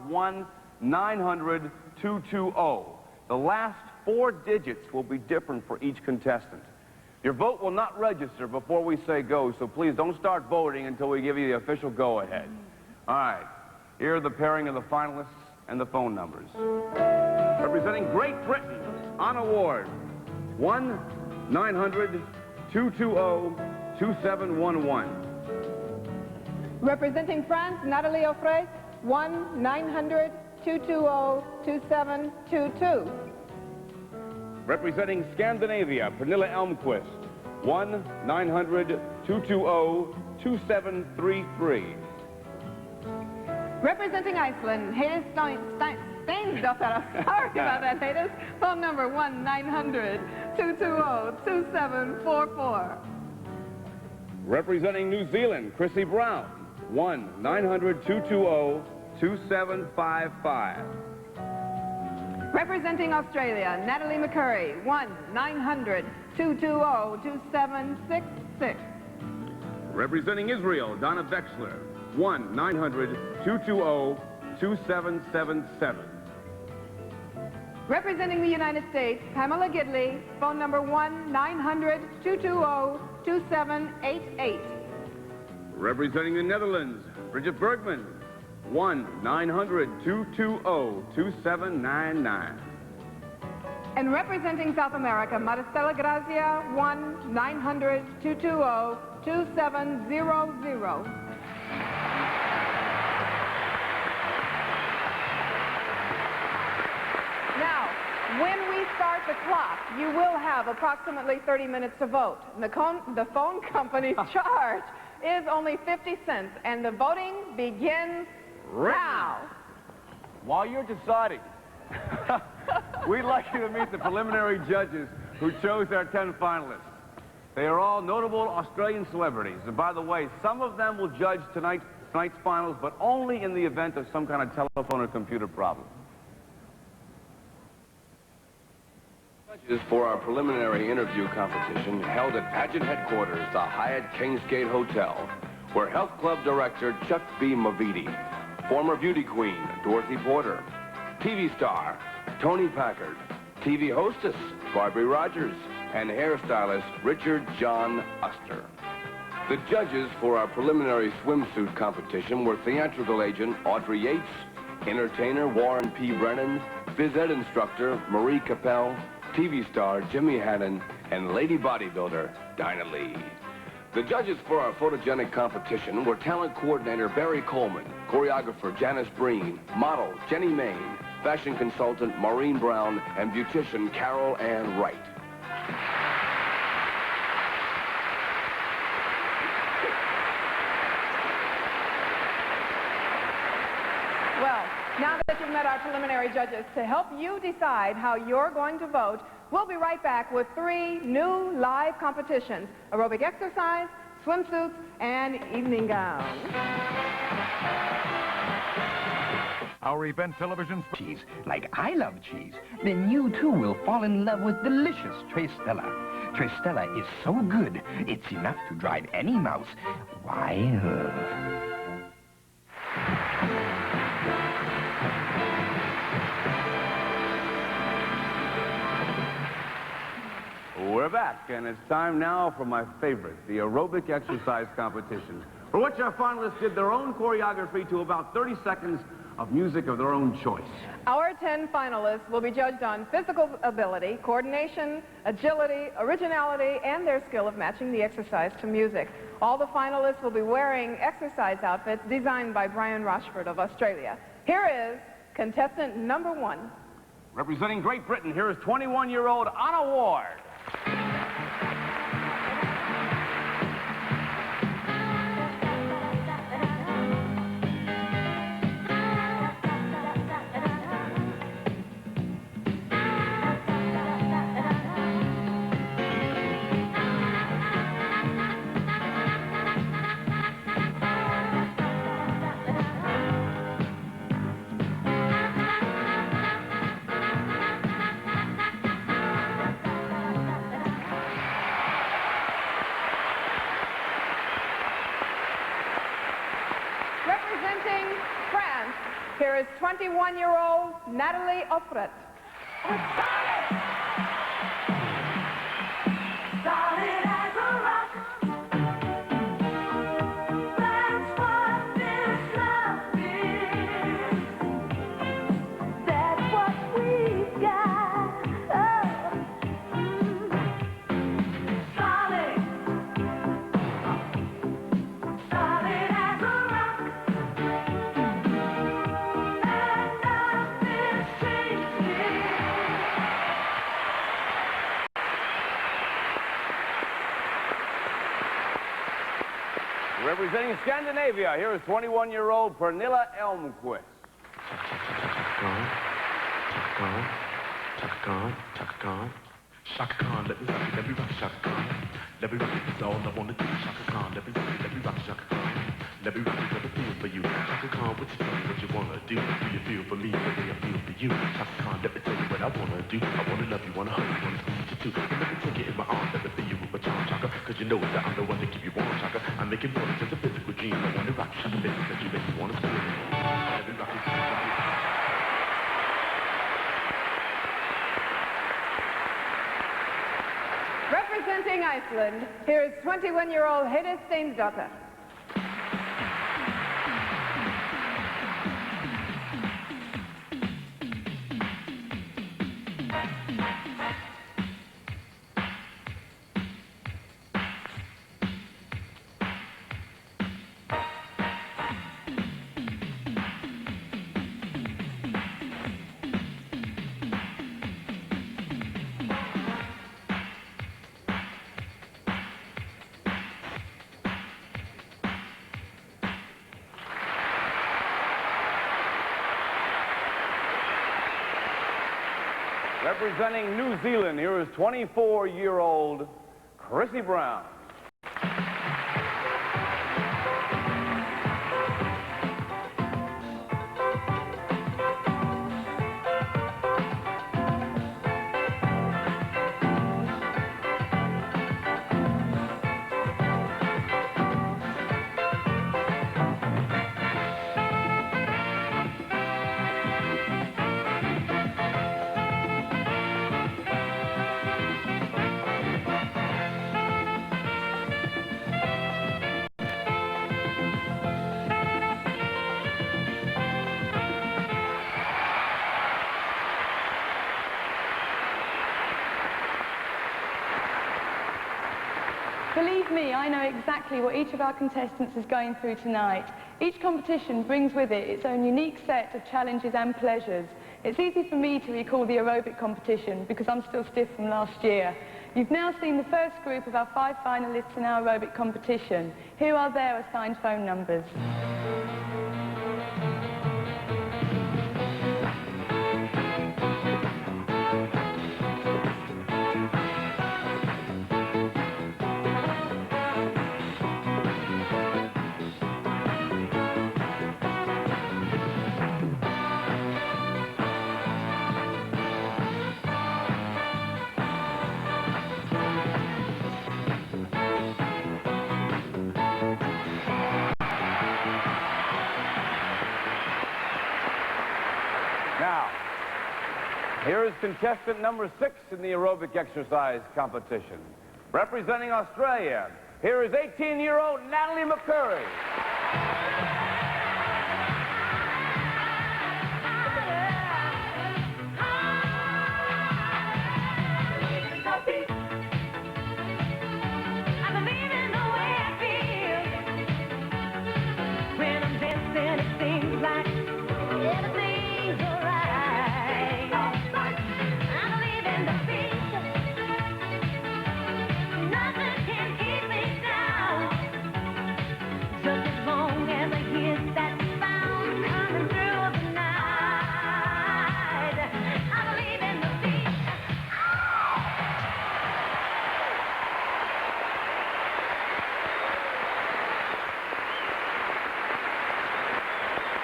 1-900-220. The last 4 digits will be different for each contestant. Your vote will not register before we say go, so please don't start voting until we give you the official go-ahead. All right, here are the pairing of the finalists and the phone numbers. Representing Great Britain, Anna Ward, 1-900-220-2711. Representing France, Natalie Offray, 1-900-220-2722. Representing Scandinavia, Pernilla Elmquist, 1-900-220-2733. Representing Iceland, Heiða Steinsdóttir. Sorry about that, Heiða. Phone number 1-900-220-2744. Representing New Zealand, Chrissy Brown, 1-900-220-2755. Representing Australia, Natalie McCurry, 1-900-220-2766. Representing Israel, Donna Vexler, 1-900-220-2777. Representing the United States, Pamela Gidley, phone number 1-900-220-2788. Representing the Netherlands, Bridget Bergman, 1-900-220-2799. And representing South America, Maristela Grazia, 1-900-220-2700. Now, when we start the clock, you will have approximately 30 minutes to vote. The phone company's charge is only 50 cents, and the voting begins now. While you're deciding, we'd like you to meet the preliminary judges who chose our 10 finalists. They are all notable Australian celebrities. And by the way, some of them will judge tonight's finals, but only in the event of some kind of telephone or computer problem. Judges for our preliminary interview competition held at pageant headquarters, the Hyatt Kingsgate Hotel, were Health Club Director Chuck B. Mavidi, former beauty queen Dorothy Porter, TV star Tony Packard, TV hostess Barbie Rogers, and hairstylist Richard John Uster. The judges for our preliminary swimsuit competition were theatrical agent Audrey Yates, entertainer Warren P. Brennan, phys ed instructor Marie Capel, TV star Jimmy Hannon, and lady bodybuilder Dinah Lee. The judges for our photogenic competition were talent coordinator Barry Coleman, choreographer Janice Breen, model Jenny Main, fashion consultant Maureen Brown, and beautician Carol Ann Wright. Well, now that you've met our preliminary judges, to help you decide how you're going to vote, we'll be right back with 3 new live competitions: aerobic exercise, swimsuits, and evening gowns. Our event television cheese, like I love cheese, then you too will fall in love with delicious Trestella. Trestella is so good, it's enough to drive any mouse wild. We're back, and it's time now for my favorite, the aerobic exercise competition, for which our finalists did their own choreography to about 30 seconds of music of their own choice. Our 10 finalists will be judged on physical ability, coordination, agility, originality, and their skill of matching the exercise to music. All the finalists will be wearing exercise outfits designed by Brian Rochford of Australia. Here is contestant number 1. Representing Great Britain, here is 21-year-old Anna Ward. Representing France, here is 21-year-old Natalie Offret. Solid as a rock. That's what this love is. That's what we've got. Oh. Solid. Solid as a rock. And nothing's changing. Representing Scandinavia, here is 21-year-old Pernilla Elmquist. Chaka Khan, let me rock, Chaka Khan. Let me rock, it's all I wanna do. Chaka Khan, let me rock, Chaka Khan. Let me rock it, feel for you. Chaka Khan, what you tell me what you wanna do? Do you feel for me the way I feel for you? Chaka Khan, let me tell you what I wanna do. I wanna love you, wanna hug you, wanna squeeze you too. And let me take you in my arms, let me fill you with my charm, Chaka. Cause you know that I'm the one to keep you warm, Chaka. I'm making more than just a physical dream. I wanna rock you, Chaka, baby, that you make me wanna scream. Let me rock it, rock it. Representing Iceland, here is 21-year-old Hedda Steinsdottir. Representing New Zealand, here is 24-year-old Chrissy Brown. Believe me, I know exactly what each of our contestants is going through tonight. Each competition brings with it its own unique set of challenges and pleasures. It's easy for me to recall the aerobic competition because I'm still stiff from last year. You've now seen the first group of our 5 finalists in our aerobic competition. Here are their assigned phone numbers. Now, here is contestant number 6 in the aerobic exercise competition. Representing Australia, here is 18-year-old Natalie McCurry.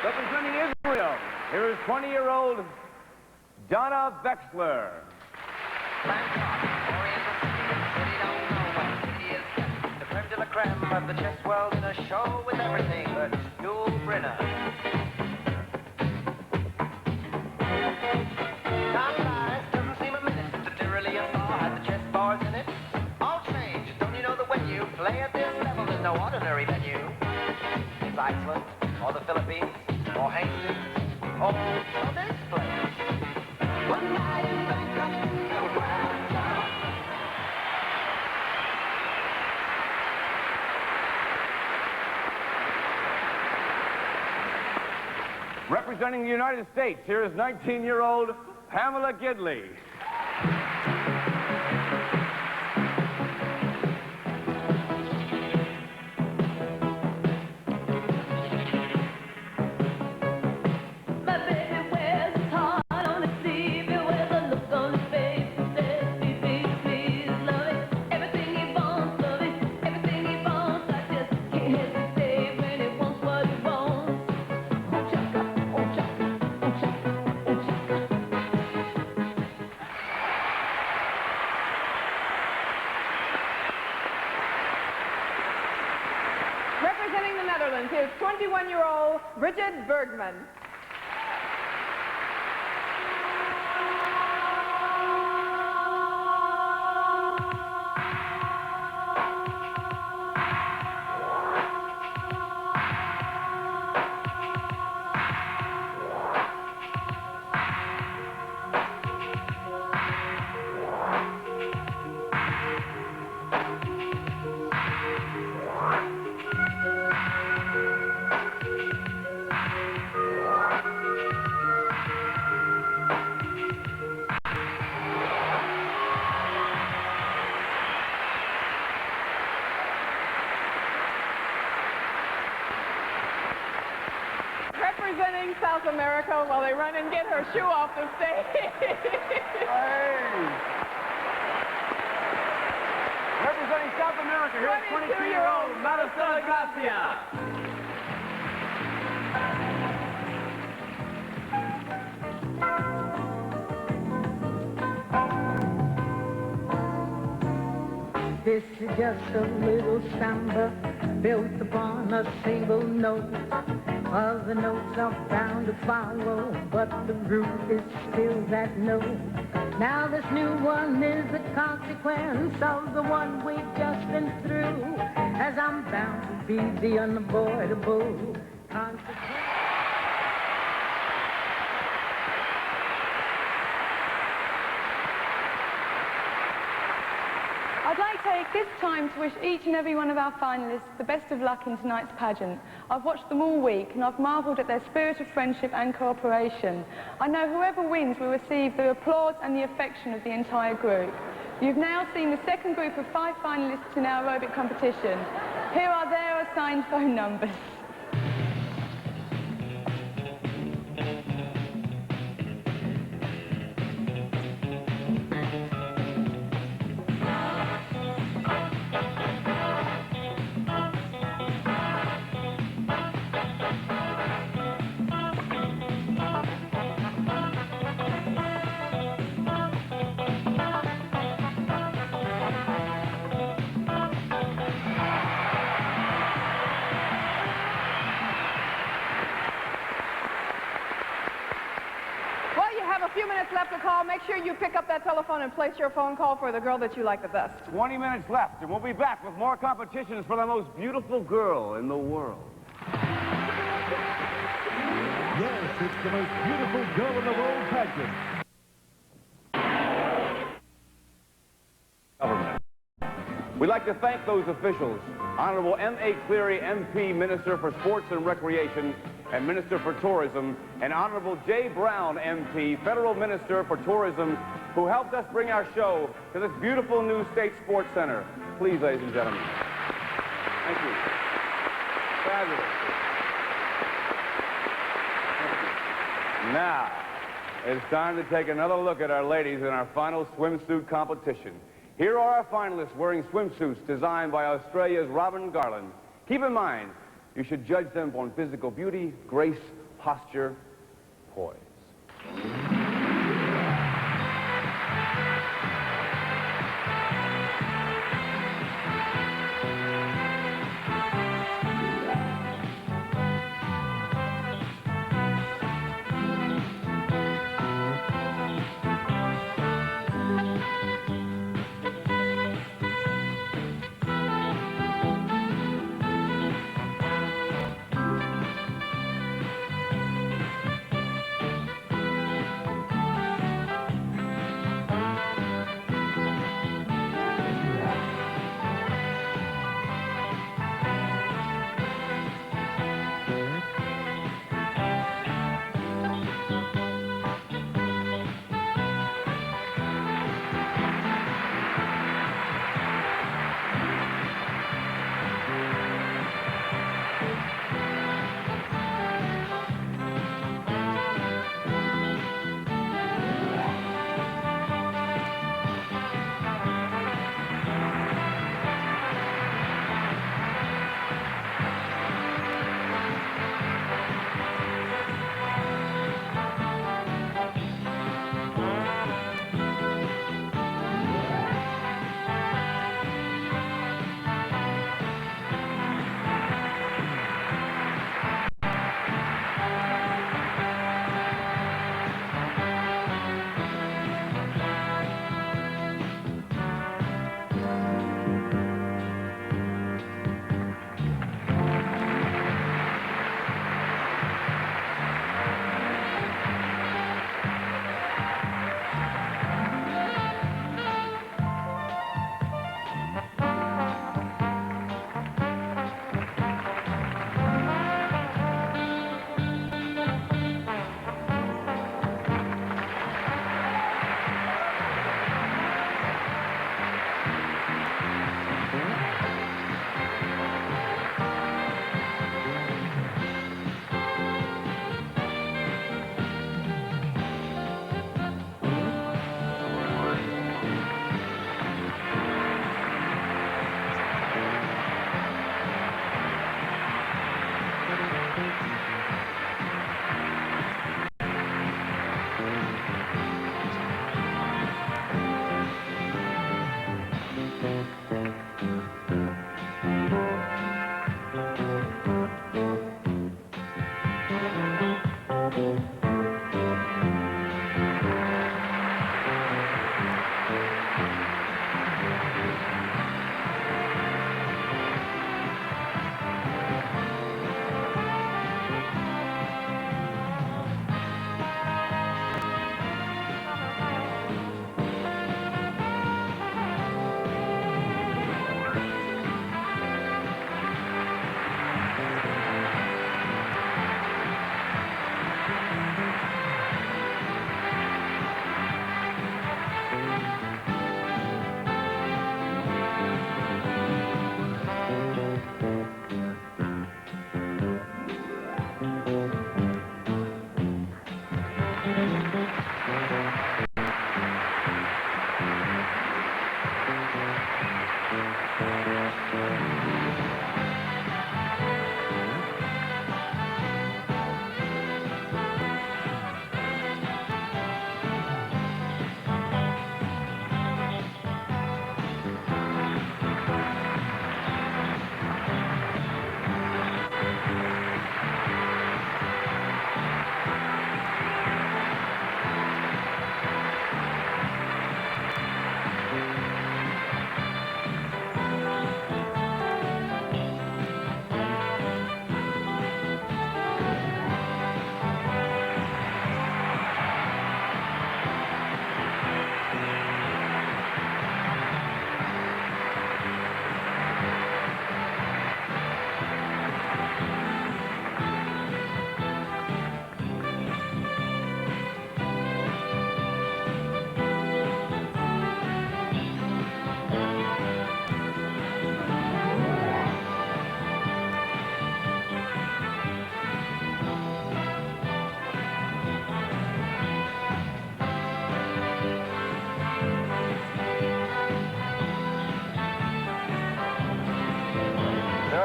Representing Israel, here is 20-year-old Donna Vexler. The creme de la creme of the chess world in a show with everything but Yul Brynner. Time flies, doesn't seem a minute since the Tyrolean saw had the chess bars in it. All changed, don't you know that when you play at this level, there's no ordinary venue. It's Iceland, or the Philippines, or Hastings, or this place. One night in Bangkok, Representing the United States, here is 19-year-old Pamela Gidley. everything he wants, love it, everything he wants. I just can't hesitate when he wants here's 21-year-old Bridget Bergman. Representing South America while they run and get her shoe off the stage. Representing South America, here's 22-year-old Maricela Gracia. This is just a little samba built upon a single note. Other notes are bound to follow, but the root is still that note. Now this new one is a consequence of the one we've just been through, as I'm bound to be the unavoidable consequence. I'd like to take this time to wish each and every one of our finalists the best of luck in tonight's pageant. I've watched them all week and I've marvelled at their spirit of friendship and cooperation. I know whoever wins will receive the applause and the affection of the entire group. You've now seen the second group of 5 finalists in our aerobic competition. Here are their assigned phone numbers. A few minutes left to call. Make sure you pick up that telephone and place your phone call for the girl that you like the best. 20 minutes left, and we'll be back with more competitions for the most beautiful girl in the world. Yes, it's the most beautiful girl in the world pageant. Government. We'd like to thank those officials, Honorable M.A. Cleary, MP, Minister for Sports and Recreation, and Minister for Tourism, and Honorable Jay Brown, MP, Federal Minister for Tourism, who helped us bring our show to this beautiful new State Sports Center. Please, ladies and gentlemen. Thank you. Fabulous. Now, it's time to take another look at our ladies in our final swimsuit competition. Here are our finalists wearing swimsuits designed by Australia's Robin Garland. Keep in mind, you should judge them on physical beauty, grace, posture, poise.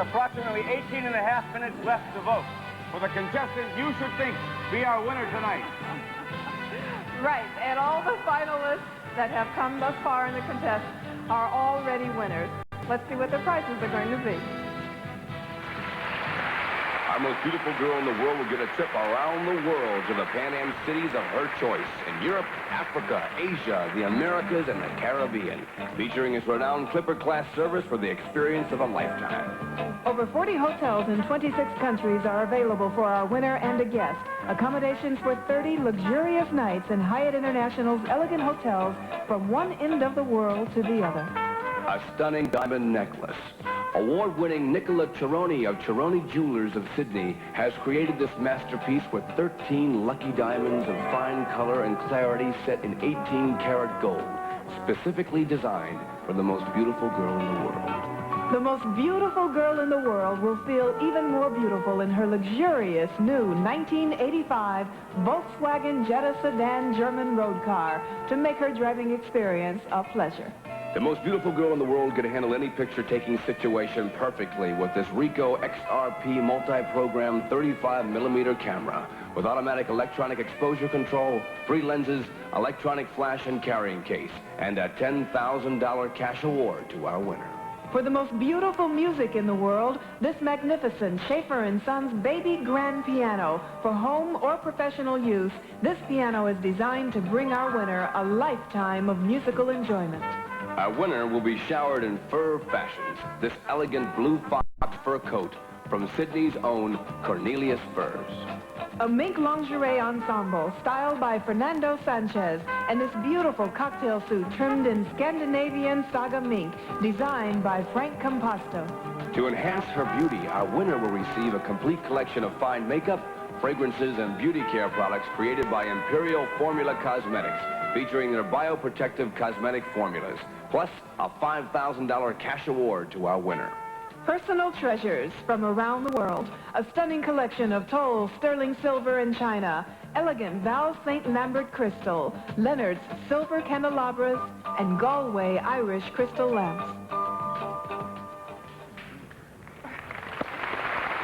approximately 18 and a half minutes left to vote. For the contestant you should think be our winner tonight. Right, and all the finalists that have come thus far in the contest are already winners. Let's see what the prizes are going to be. Our most beautiful girl in the world will get a trip around the world to the Pan Am cities of her choice in Europe, Africa, Asia, the Americas, and the Caribbean, featuring his renowned Clipper-class service for the experience of a lifetime. Over 40 hotels in 26 countries are available for our winner and a guest. Accommodations for 30 luxurious nights in Hyatt International's elegant hotels from one end of the world to the other. A stunning diamond necklace. Award-winning Nicola Cerrone of Cerrone Jewelers of Sydney has created this masterpiece with 13 lucky diamonds of fine color and clarity set in 18-karat gold, specifically designed for the most beautiful girl in the world. The most beautiful girl in the world will feel even more beautiful in her luxurious new 1985 Volkswagen Jetta sedan German road car to make her driving experience a pleasure. The most beautiful girl in the world can handle any picture-taking situation perfectly with this Ricoh XRP multi-program 35mm camera with automatic electronic exposure control, 3 lenses, electronic flash and carrying case, and a $10,000 cash award to our winner. For the most beautiful music in the world, this magnificent Schaefer & Sons baby grand piano for home or professional use, this piano is designed to bring our winner a lifetime of musical enjoyment. Our winner will be showered in fur fashions, this elegant blue fox fur coat from Sydney's own Cornelius Furs. A mink lingerie ensemble styled by Fernando Sanchez and this beautiful cocktail suit trimmed in Scandinavian saga mink designed by Frank Composto. To enhance her beauty, our winner will receive a complete collection of fine makeup, fragrances, and beauty care products created by Imperial Formula Cosmetics, featuring their bioprotective cosmetic formulas, plus a $5,000 cash award to our winner. Personal treasures from around the world. A stunning collection of Toll sterling silver and china, elegant Val St. Lambert crystal, Leonard's silver candelabras, and Galway Irish crystal lamps.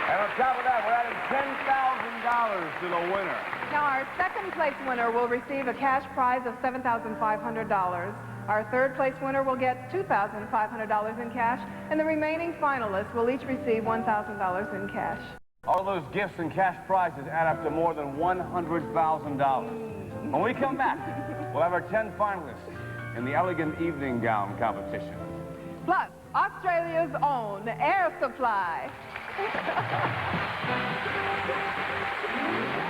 And on top of that, we're adding $10,000 to the winner. Now, our second place winner will receive a cash prize of $7,500. Our third place winner will get $2,500 in cash, and the remaining finalists will each receive $1,000 in cash. All those gifts and cash prizes add up to more than $100,000. When we come back, we'll have our 10 finalists in the elegant evening gown competition. Plus, Australia's own Air Supply.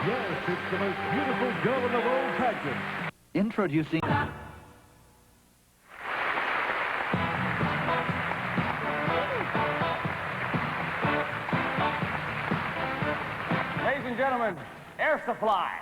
Yes, it's the most beautiful girl in the world pageant. Introducing... Ladies and gentlemen, Air Supply.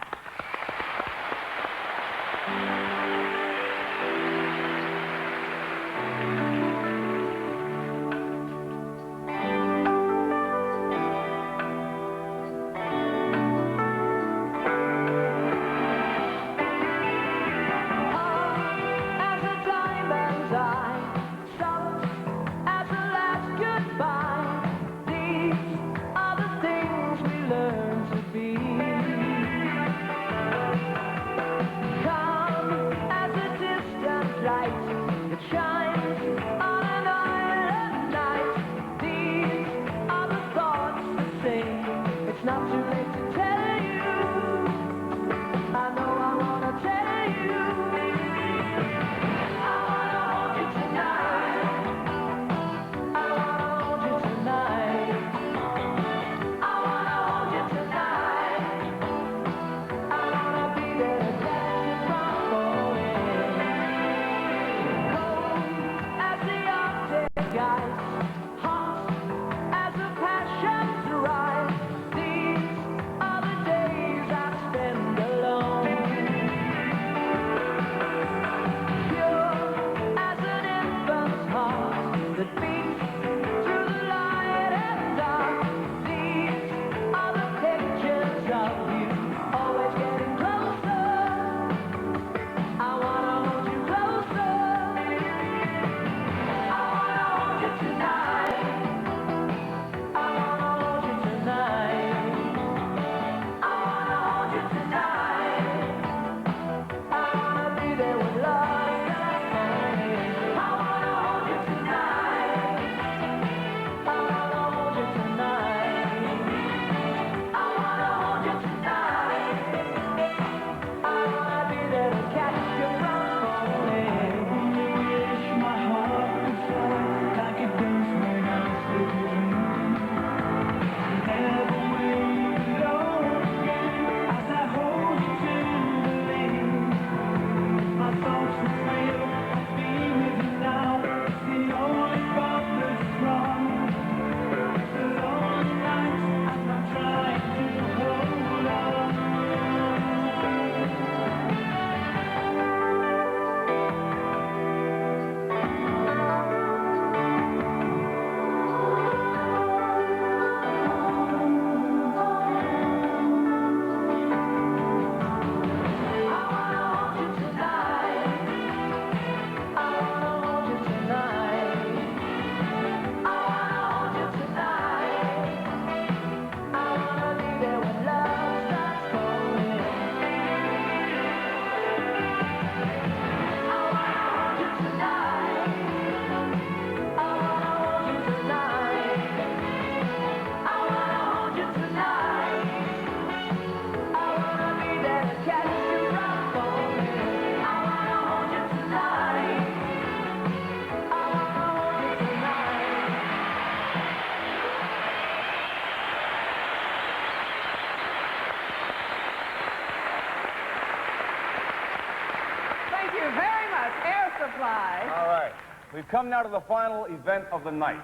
Fly. All right. We've come now to the final event of the night,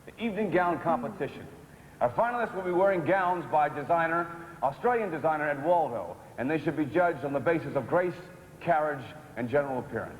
the evening gown competition. Our finalists will be wearing gowns by Australian designer Ed Waldo, and they should be judged on the basis of grace, carriage, and general appearance.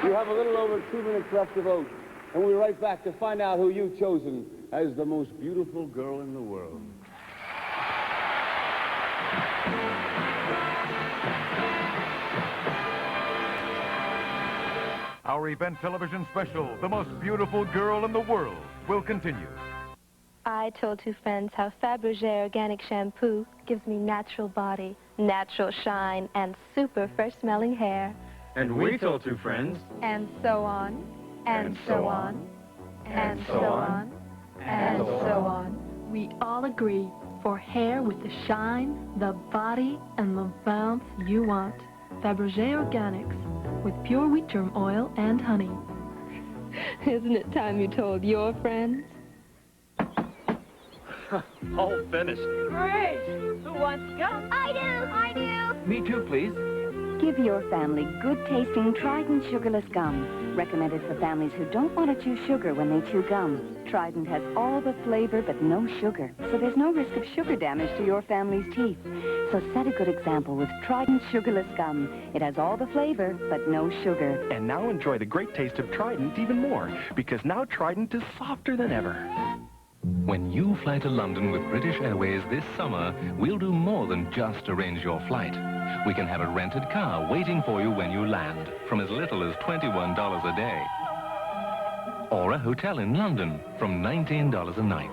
You have a little over 2 minutes left to vote. And we'll be right back to find out who you've chosen as the most beautiful girl in the world. Our event television special, The Most Beautiful Girl in the World, will continue. I told two friends how Fabergé organic shampoo gives me natural body, natural shine, and super fresh-smelling hair. And we told two friends. And so on, and so on, and so on, and so on. We all agree, for hair with the shine, the body, and the bounce you want. Fabergé Organics, with pure wheat germ oil and honey. Isn't it time you told your friends? All finished. Great! Who wants gum? I do! Me too, please. Give your family good-tasting Trident sugarless gum. Recommended for families who don't want to chew sugar when they chew gum. Trident has all the flavor but no sugar, so there's no risk of sugar damage to your family's teeth. So set a good example with Trident sugarless gum. It has all the flavor but no sugar. And now enjoy the great taste of Trident even more, because now Trident is softer than ever. When you fly to London with British Airways this summer, we'll do more than just arrange your flight. We can have a rented car waiting for you when you land, from as little as $21 a day. Or a hotel in London from $19 a night.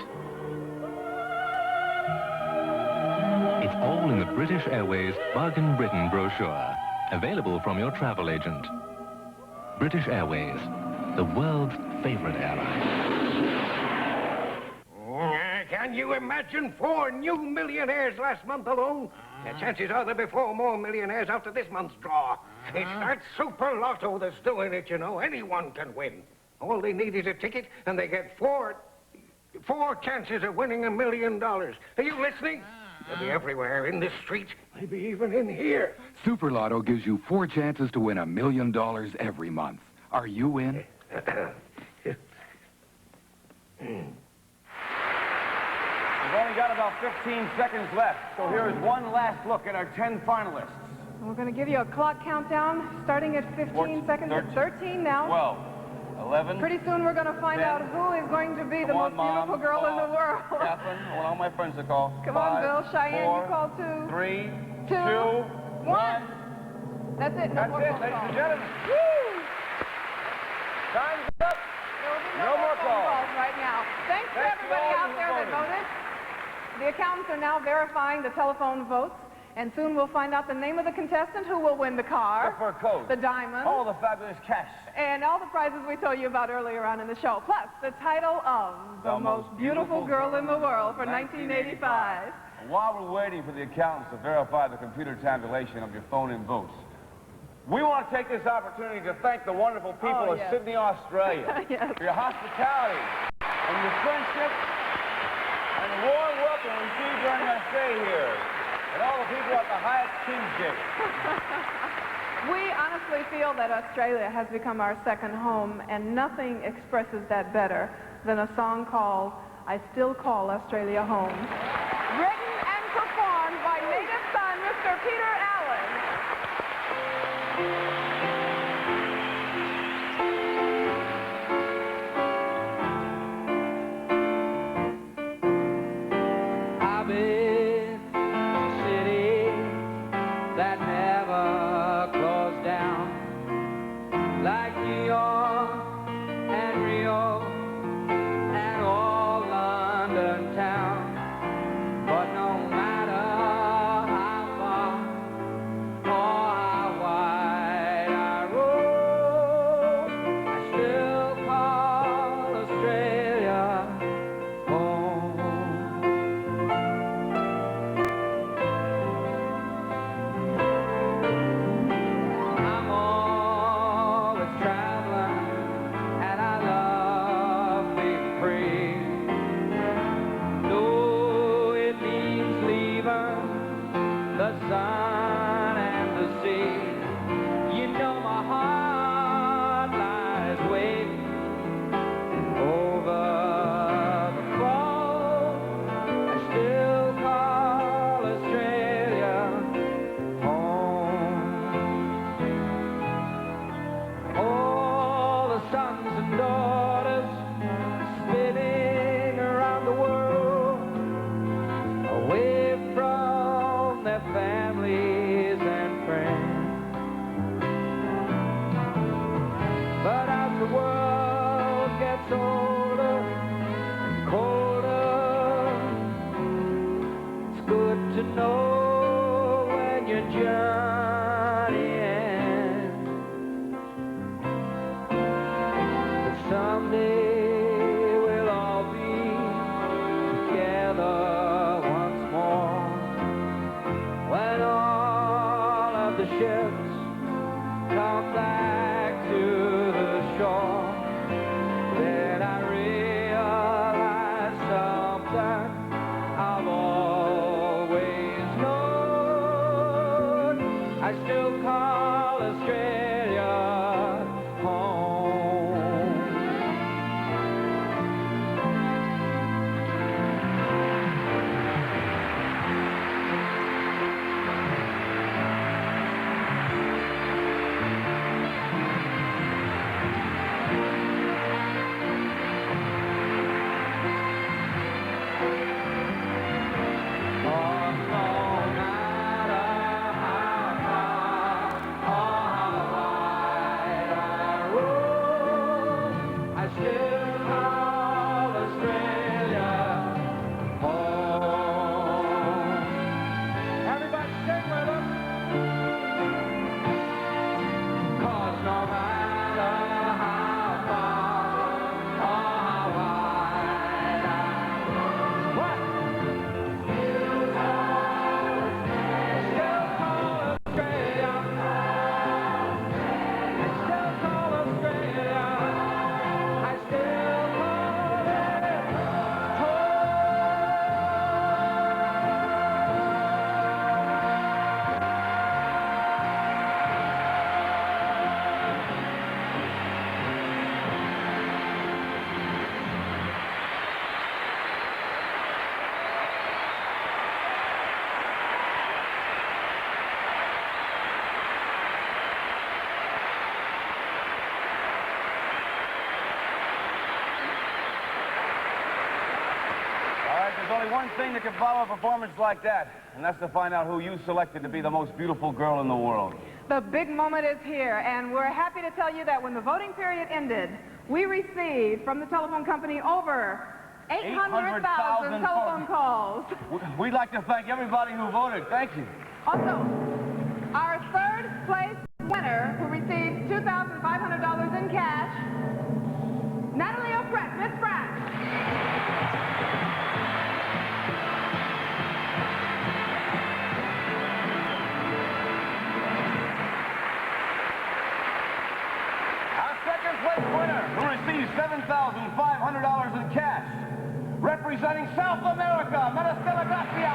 It's all in the British Airways Bargain Britain brochure, available from your travel agent. British Airways, the world's favorite airline. Can you imagine 4 new millionaires last month alone? The chances are there'll be 4 more millionaires after this month's draw. It's that Super Lotto that's doing it, you know. Anyone can win. All they need is a ticket, and they get four chances of winning $1 million. Are you listening? They'll be everywhere, in the streets, maybe even in here. Super Lotto gives you 4 chances to win $1 million every month. Are you in? We've only got about 15 seconds left, so here is one last look at our 10 finalists. We're going to give you a clock countdown, starting at 15 seconds. It's 13 now. 12, 11. Pretty soon we're going to find 10. out who is going to be the most Mom, beautiful girl in the world. Catherine, I want all my friends to call. Come 5, on, Bill. Cheyenne, 4, you call 2. 3, 2, 1. That's it. No more phone ladies calls. and gentlemen. Woo! Time's up. There will be No more phone calls. calls right now. Thanks to everybody out there that voted. The accountants are now verifying the telephone votes, and soon we'll find out the name of the contestant who will win the car, The fur coat. the diamond, All the fabulous cash. and all the prizes we told you about earlier on in the show, plus the title of the most beautiful girl in the world for 1985. While we're waiting for the accountants to verify the computer tabulation of your phone-in votes, we want to take this opportunity to thank the wonderful people of Sydney, Australia for your hospitality and your friendship and the warm welcome received during our stay here, and all the people at the Hyatt Kingsgate. We honestly feel that Australia has become our second home, and nothing expresses that better than a song called I Still Call Australia Home. Written and performed by native son, Mr. Peter Allen. I've been a city that never closed down, like New York and Rio and all London town. world gets older and colder, it's good to know when your journey ends. But someday we'll all be together once more, when all of the ships come back to the shore. Then I realize something I've always known. I still call Australia home. There's only one thing that can follow a performance like that, and that's to find out who you selected to be the most beautiful girl in the world. The big moment is here, and we're happy to tell you that when the voting period ended, we received from the telephone company over 800,000 telephone calls. We'd like to thank everybody who voted. Thank you. Also, our third place winner, who received $2,500 in cash, Natalie O'Pratt, Miss Pratt. Place winner who receives $7,500 in cash, representing South America, Maricela Garcia.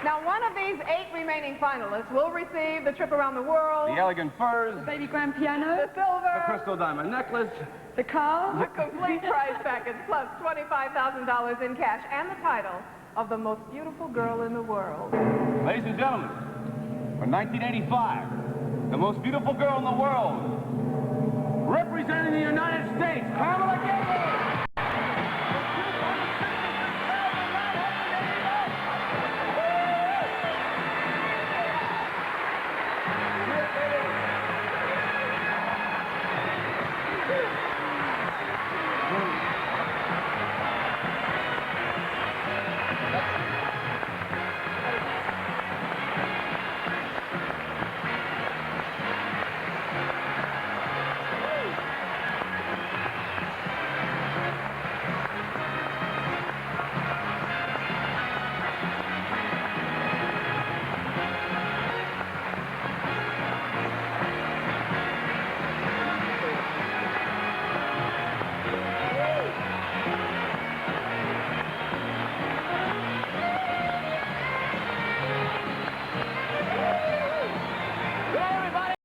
Now, one of these 8 remaining finalists will receive the trip around the world, The elegant furs, The baby grand piano, the silver, the crystal diamond necklace, the car, the complete prize package, plus $25,000 in cash, and the title of the most beautiful girl in the world. Ladies and gentlemen, for 1985, the most beautiful girl in the world, representing the United States, Kamala